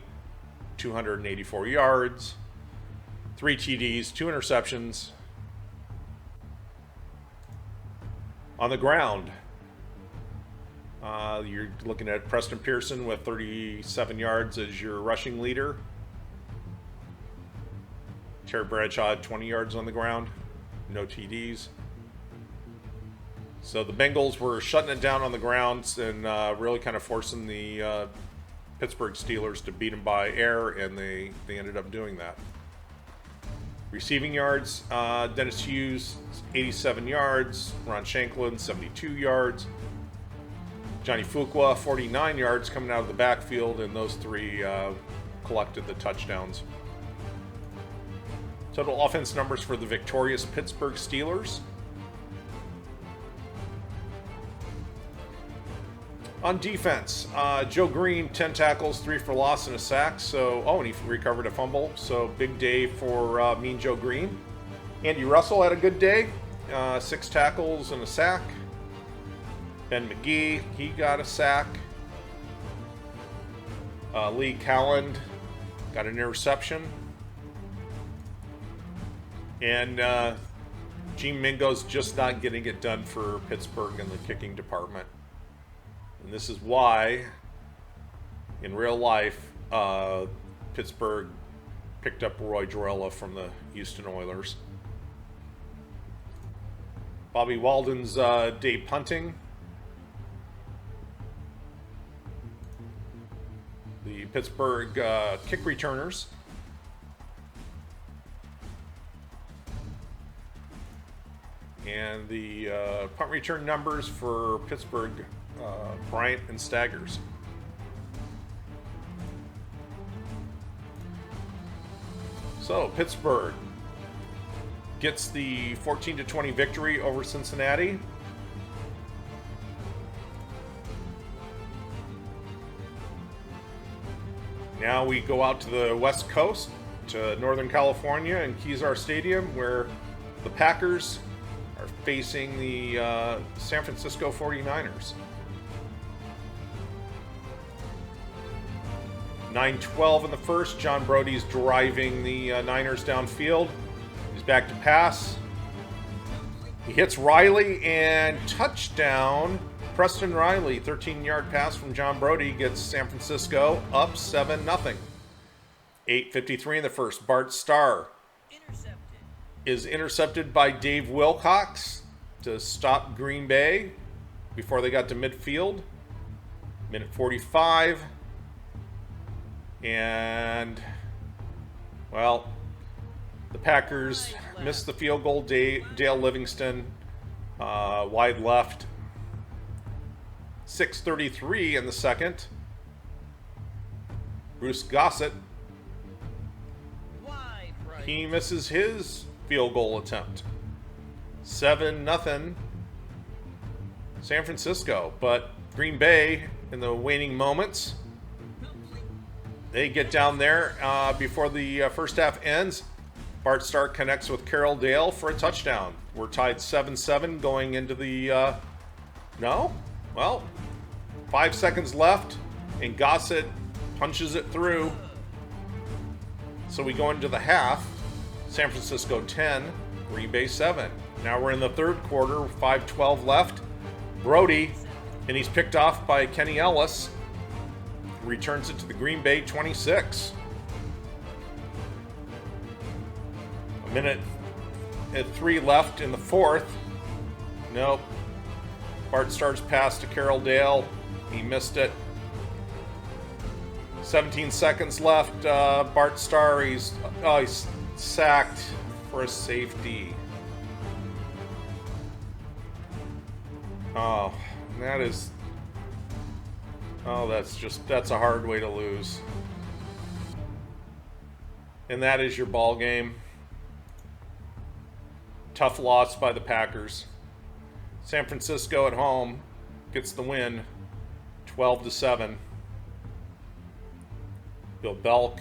284 yards, 3 TDs, 2 interceptions. On the ground, you're looking at Preston Pearson with 37 yards as your rushing leader. Terry Bradshaw had 20 yards on the ground, no TDs. So the Bengals were shutting it down on the ground and really kind of forcing the Pittsburgh Steelers to beat them by air, and they ended up doing that. Receiving yards, Dennis Hughes, 87 yards. Ron Shanklin, 72 yards. Johnny Fuqua, 49 yards coming out of the backfield, and those 3 collected the touchdowns. Total offense numbers for the victorious Pittsburgh Steelers. On defense, Joe Green, 10 tackles, 3 for loss and a sack. And he recovered a fumble. So big day for Mean Joe Green. Andy Russell had a good day, 6 tackles and a sack. Ben McGee, he got a sack. Lee Cowland got an interception. And Gene Mingo's just not getting it done for Pittsburgh in the kicking department. And this is why, in real life, Pittsburgh picked up Roy Jorella from the Houston Oilers. Bobby Walden's day punting. The Pittsburgh kick returners. And the punt return numbers for Pittsburgh, Bryant and Staggers. So Pittsburgh gets the 14-20 victory over Cincinnati. Now we go out to the West Coast, to Northern California and Kezar Stadium, where the Packers are facing the San Francisco 49ers. 9-12 in the first. John Brody's driving the Niners downfield. He's back to pass. He hits Riley and touchdown. Preston Riley, 13-yard pass from John Brody gets San Francisco up 7-0. 8:53 in the first. Bart Starr is intercepted by Dave Wilcox to stop Green Bay before they got to midfield. Minute 45. And, well, the Packers missed the field goal. Dale Livingston, wide left. 6:33 in the second. Bruce Gossett, he misses his field goal attempt. 7-0 San Francisco. But Green Bay, in the waning moments, they get down there before the first half ends. Bart Starr connects with Carroll Dale for a touchdown. We're tied 7-7 going into the... no? Well, 5 seconds left, and Gossett punches it through. So we go into the half. San Francisco 10, Green Bay 7. Now we're in the third quarter, 5:12 left. Brody, and he's picked off by Kenny Ellis, returns it to the Green Bay 26. A minute and 3 left in the fourth. Nope. Bart Starr's pass to Carroll Dale. He missed it. 17 seconds left. Bart Starr, he's sacked for a safety. Oh, that is... oh, that's a hard way to lose. And that is your ball game. Tough loss by the Packers. San Francisco at home gets the win, 12-7. Bill Belk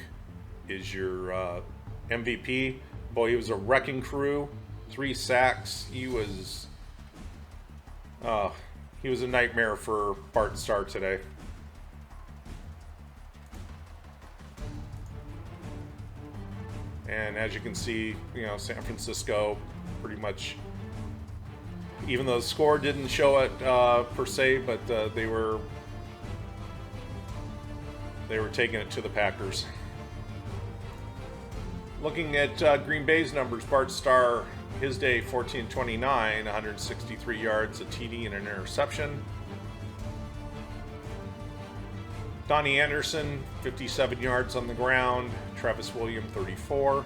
is your MVP. Boy, he was a wrecking crew. 3 sacks. He was a nightmare for Bart Starr today. And as you can see, San Francisco pretty much, even though the score didn't show it per se, but they were taking it to the Packers. Looking at Green Bay's numbers, Bart Starr, his day 14-29, 163 yards, a TD and an interception. Donnie Anderson, 57 yards on the ground. Travis William, 34.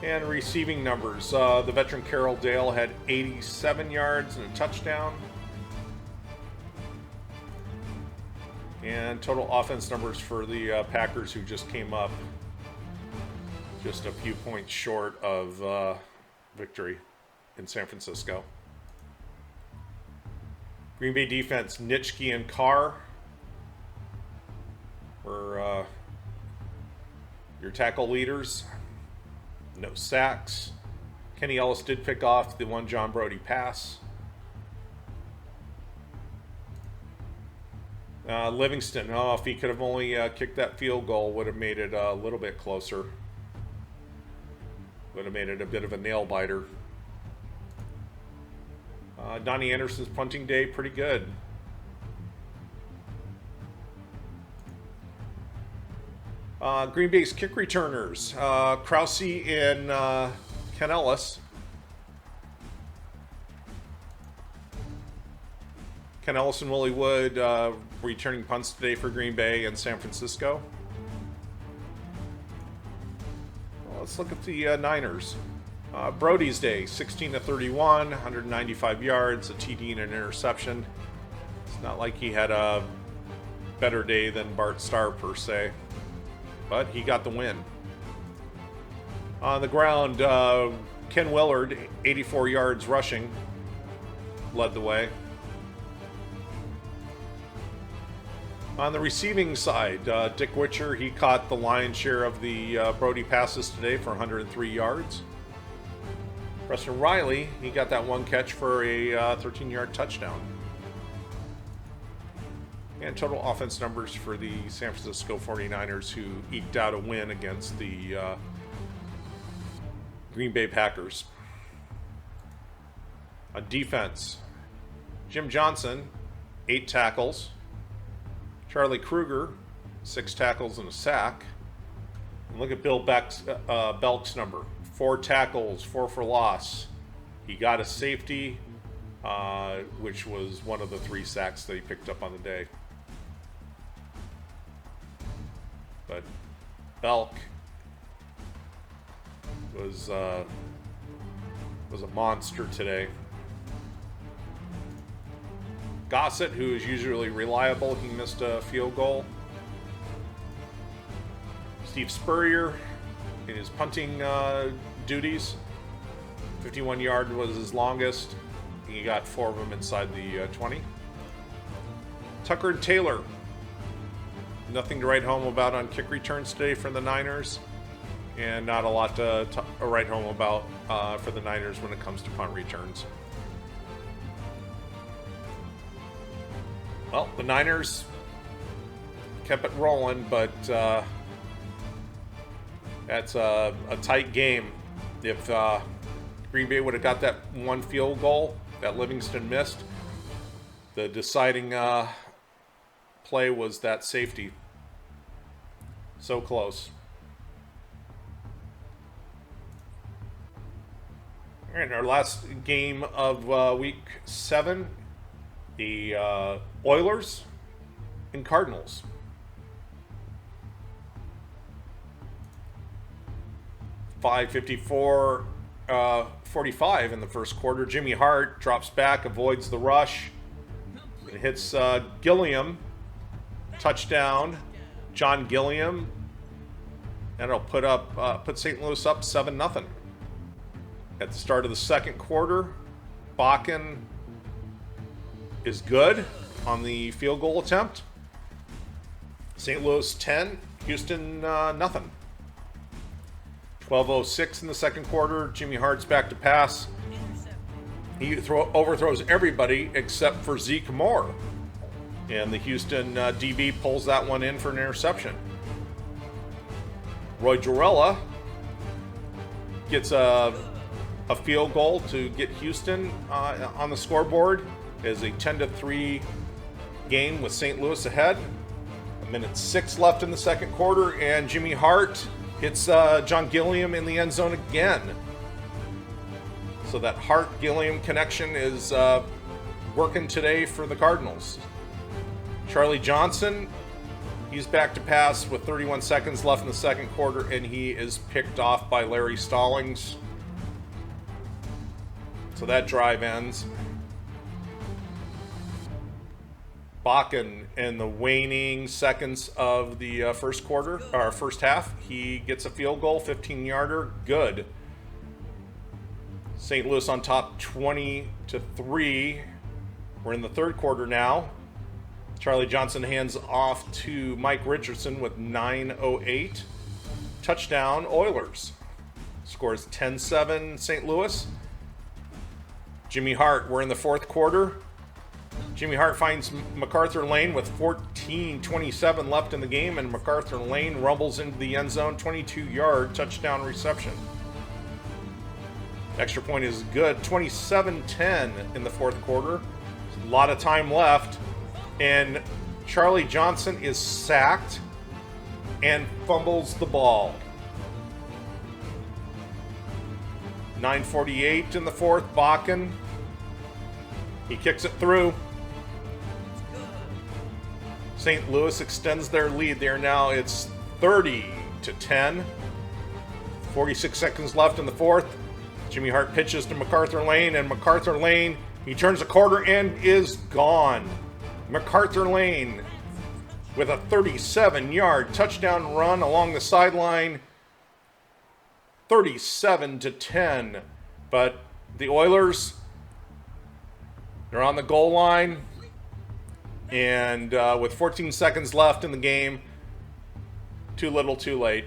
And receiving numbers, the veteran Carroll Dale had 87 yards and a touchdown. And total offense numbers for the Packers, who just came up just a few points short of victory in San Francisco. Green Bay defense, Nitschke and Carr were your tackle leaders. No sacks. Kenny Ellis did pick off the one John Brody pass. Livingston, oh, if he could have only kicked that field goal, would have made it a little bit closer. Would have made it a bit of a nail biter. Donnie Anderson's punting day, pretty good. Green Bay's kick returners, Krause and Ken Ellis. Ken Ellis and Willie Wood returning punts today for Green Bay and San Francisco. Well, let's look at the Niners. Brody's day, 16 to 31, 195 yards, a TD and an interception. It's not like he had a better day than Bart Starr per se, but he got the win. On the ground, Ken Willard, 84 yards rushing, led the way. On the receiving side, Dick Witcher, he caught the lion's share of the Brody passes today for 103 yards. Preston Riley, he got that one catch for a 13-yard touchdown. And total offense numbers for the San Francisco 49ers, who eked out a win against the Green Bay Packers. On defense, Jim Johnson, 8 tackles. Charlie Kruger, 6 tackles and a sack. And look at Bill Belk's number. 4 tackles, 4 for loss. He got a safety, which was one of the 3 sacks that he picked up on the day. But Belk was a monster today. Gossett, who is usually reliable, he missed a field goal. Steve Spurrier in his punting duties, 51-yard was his longest. He got 4 of them inside the 20. Tucker and Taylor, nothing to write home about on kick returns today for the Niners, and not a lot to write home about for the Niners when it comes to punt returns. Well, the Niners kept it rolling, but that's a tight game. If Green Bay would have got that one field goal that Livingston missed, the deciding play was that safety. So close. All right, our last game of week 7, the Oilers and Cardinals. .554, 45 in the first quarter. Jimmy Hart drops back, avoids the rush. It hits Gilliam. Touchdown. John Gilliam. And it'll put St. Louis up 7-0. At the start of the second quarter, Bakken is good on the field goal attempt. St. Louis 10, Houston nothing. 12:06 in the second quarter. Jimmy Hart's back to pass. He overthrows everybody except for Zeke Moore. And the Houston DB pulls that one in for an interception. Roy Jarella gets a field goal to get Houston on the scoreboard. It is a 10-3 game with St. Louis ahead. 1:06 left in the second quarter, and Jimmy Hart hits John Gilliam in the end zone again. So that Hart-Gilliam connection is working today for the Cardinals. Charlie Johnson, he's back to pass with 31 seconds left in the second quarter, and he is picked off by Larry Stallings. So that drive ends. Bakken in the waning seconds of the first half, he gets a field goal, 15-yarder, good. St. Louis on top 20-3. We're in the third quarter now. Charlie Johnson hands off to Mike Richardson with 9:08. Touchdown, Oilers. Scores 10-7 St. Louis. Jimmy Hart, we're in the fourth quarter. Jimmy Hart finds MacArthur Lane with 14:27 left in the game, and MacArthur Lane rumbles into the end zone, 22-yard touchdown reception. Extra point is good, 27-10 in the fourth quarter. A lot of time left, and Charlie Johnson is sacked and fumbles the ball. 9:48 in the fourth, Bakken. He kicks it through. St. Louis extends their lead there now. It's 30-10. 46 seconds left in the fourth. Jimmy Hart pitches to MacArthur Lane, and MacArthur Lane, he turns a corner and is gone. MacArthur Lane with a 37-yard touchdown run along the sideline. 37-10. But the Oilers, they're on the goal line. And with 14 seconds left in the game, too little, too late.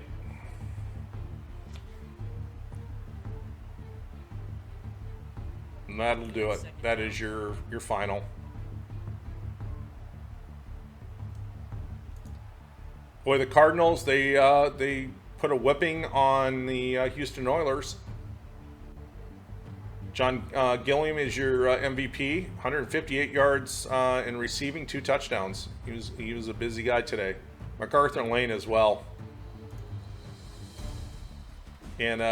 And that'll do it. That is your final. Boy, the Cardinals, they put a whipping on the Houston Oilers. John Gilliam is your MVP. 158 yards in receiving, 2 touchdowns. He was a busy guy today. MacArthur Lane as well. And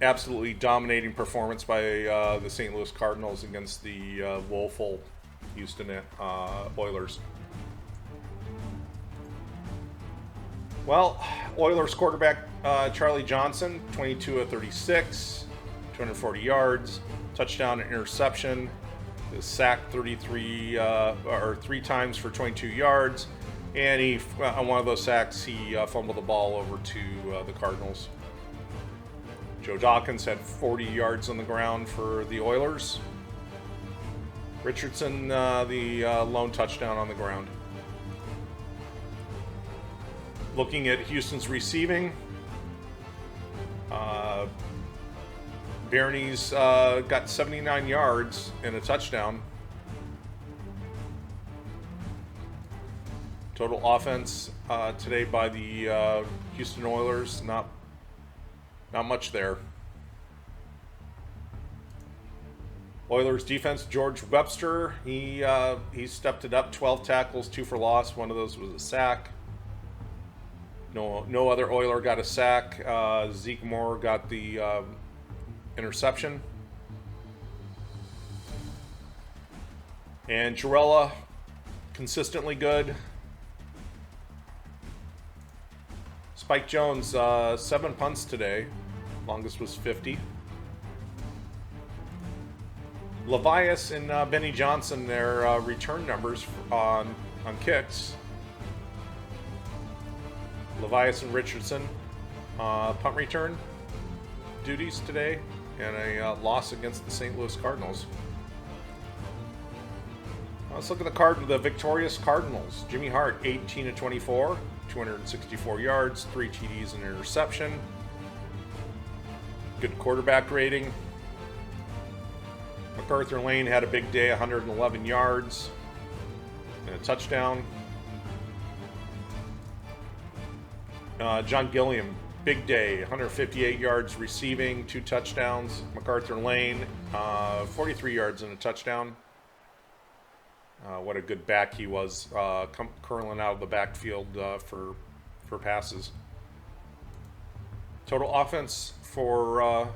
absolutely dominating performance by the St. Louis Cardinals against the woeful Houston Oilers. Well, Oilers quarterback Charlie Johnson, 22 of 36, 240 yards, touchdown and interception. He was sacked 3 times for 22 yards, and he on one of those sacks he fumbled the ball over to the Cardinals. Joe Dawkins had 40 yards on the ground for the Oilers. Richardson, the lone touchdown on the ground. Looking at Houston's receiving, Bernie's got 79 yards and a touchdown. Total offense today by the Houston Oilers, not much there. Oilers defense, George Webster, he stepped it up, 12 tackles, 2 for loss. One of those was a sack. No other Oiler got a sack. Zeke Moore got the interception. And Jarella, consistently good. Spike Jones, 7 punts today. Longest was 50. Levias and Benny Johnson, their return numbers on kicks. Levias and Richardson, punt return duties today, and a loss against the St. Louis Cardinals. Let's look at the victorious Cardinals. Jimmy Hart, 18 of 24, 264 yards, 3 TDs and an interception. Good quarterback rating. MacArthur Lane had a big day, 111 yards and a touchdown. John Gilliam, big day, 158 yards receiving, 2 touchdowns. MacArthur Lane, 43 yards and a touchdown. What a good back he was, curling out of the backfield for passes. Total offense for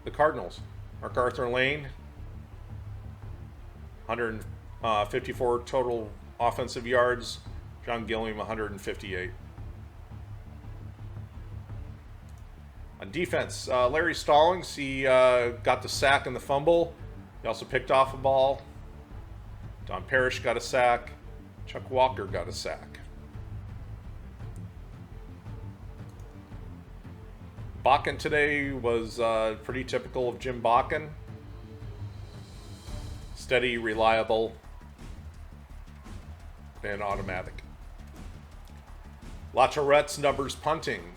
the Cardinals. MacArthur Lane, 154 total offensive yards. John Gilliam, 158. On defense, Larry Stallings, he got the sack and the fumble. He also picked off a ball. Don Parrish got a sack. Chuck Walker got a sack. Bakken today was pretty typical of Jim Bakken. Steady, reliable, and automatic. LaTourrette's numbers punting.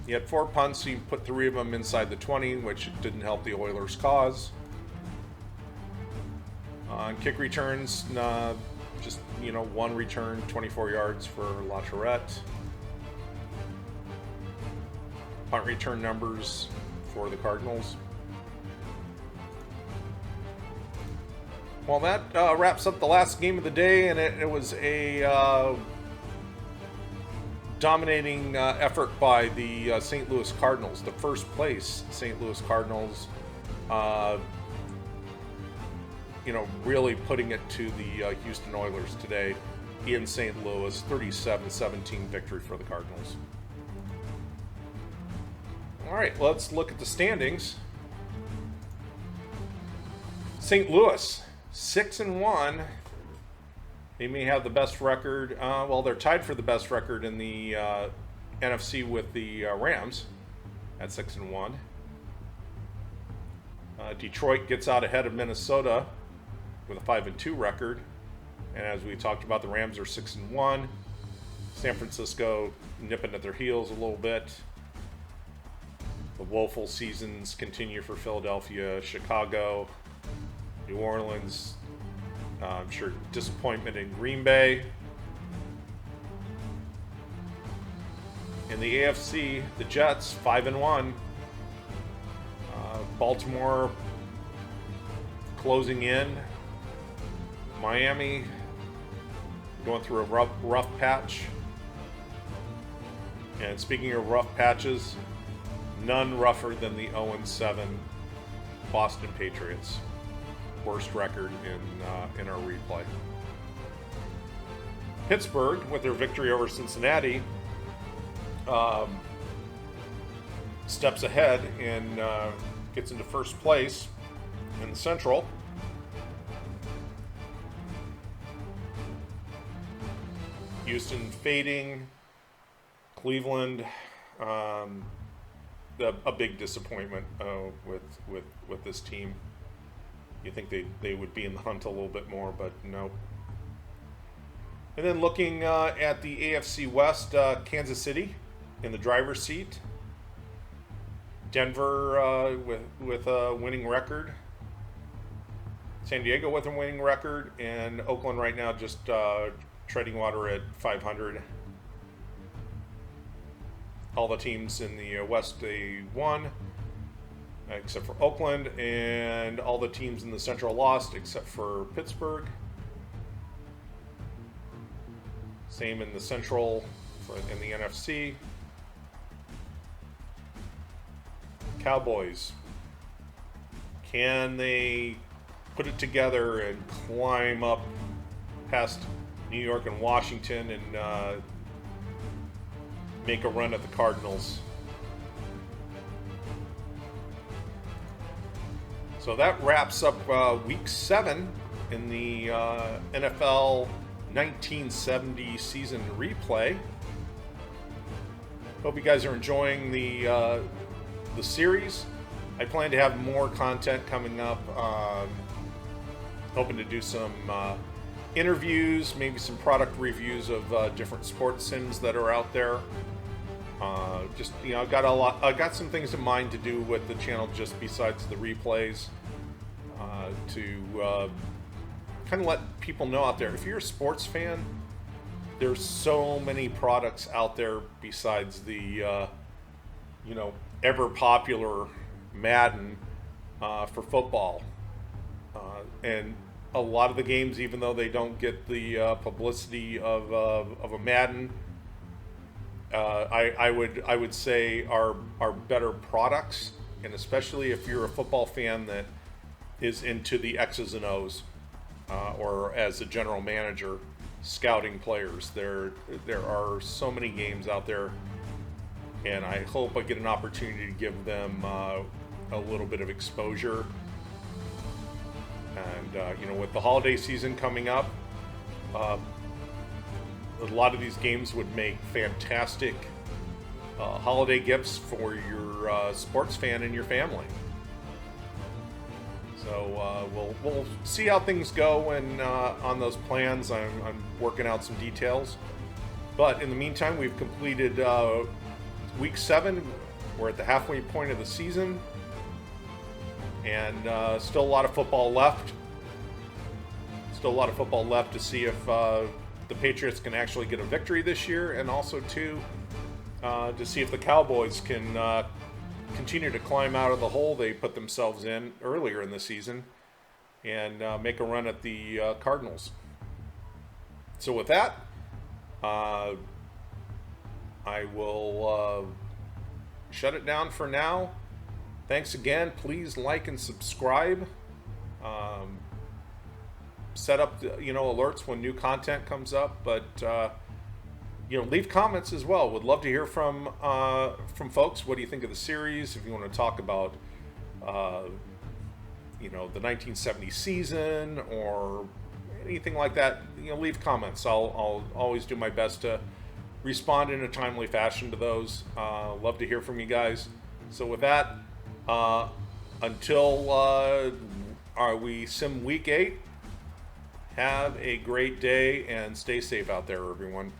He had 4 punts. He put 3 of them inside the 20, which didn't help the Oilers' cause. On kick returns, just, one return, 24 yards for La Tourette. Punt return numbers for the Cardinals. Well, that wraps up the last game of the day, and it was a dominating effort by the St. Louis Cardinals, the first place St. Louis Cardinals. Really putting it to the Houston Oilers today in St. Louis. 37-17 victory for the Cardinals. All right, let's look at the standings. St. Louis, 6-1. They may have the best record. They're tied for the best record in the NFC with the Rams at 6-1. Detroit gets out ahead of Minnesota with a 5-2 record, and as we talked about, the Rams are 6-1. San Francisco nipping at their heels a little bit. The woeful seasons continue for Philadelphia, Chicago, New Orleans. I'm sure disappointment in Green Bay. In the AFC, the Jets 5-1. Baltimore closing in. Miami going through a rough patch. And speaking of rough patches, none rougher than the 0-7 Boston Patriots. Worst record in our replay. Pittsburgh, with their victory over Cincinnati, steps ahead and gets into first place in the Central. Houston fading. Cleveland, a big disappointment with this team. You think they would be in the hunt a little bit more, but no. And then looking at the AFC West, Kansas City in the driver's seat. Denver with a winning record. San Diego with a winning record. And Oakland right now just treading water at 500. All the teams in the West, they won, except for Oakland, and all the teams in the Central lost, except for Pittsburgh. Same in the Central, in the NFC. Cowboys. Can they put it together and climb up past New York and Washington and make a run at the Cardinals? So that wraps up Week 7 in the NFL 1970 season replay. Hope you guys are enjoying the series. I plan to have more content coming up. Hoping to do some interviews, maybe some product reviews of different sports sims that are out there. I got some things in mind to do with the channel just besides the replays, to kind of let people know out there, if you're a sports fan, there's so many products out there besides the ever popular Madden for football, and a lot of the games, even though they don't get the publicity of a Madden, I would say are better products, and especially if you're a football fan that is into the X's and O's, or as a general manager, scouting players. There are so many games out there, and I hope I get an opportunity to give them a little bit of exposure. And with the holiday season coming up, a lot of these games would make fantastic holiday gifts for your sports fan and your family. So we'll see how things go, and on those plans, I'm working out some details. But in the meantime, we've completed Week 7. We're at the halfway point of the season, and still a lot of football left. Still a lot of football left to see if the Patriots can actually get a victory this year, and also to see if the Cowboys can continue to climb out of the hole they put themselves in earlier in the season and make a run at the Cardinals. So with that, I will shut it down for now. Thanks again. Please like and subscribe. Set up alerts when new content comes up, but leave comments as well. Would love to hear from folks. What do you think of the series? If you want to talk about the 1970 season or anything like that, leave comments. I'll always do my best to respond in a timely fashion to those. Love to hear from you guys. So with that, until we sim week 8, have a great day and stay safe out there, everyone.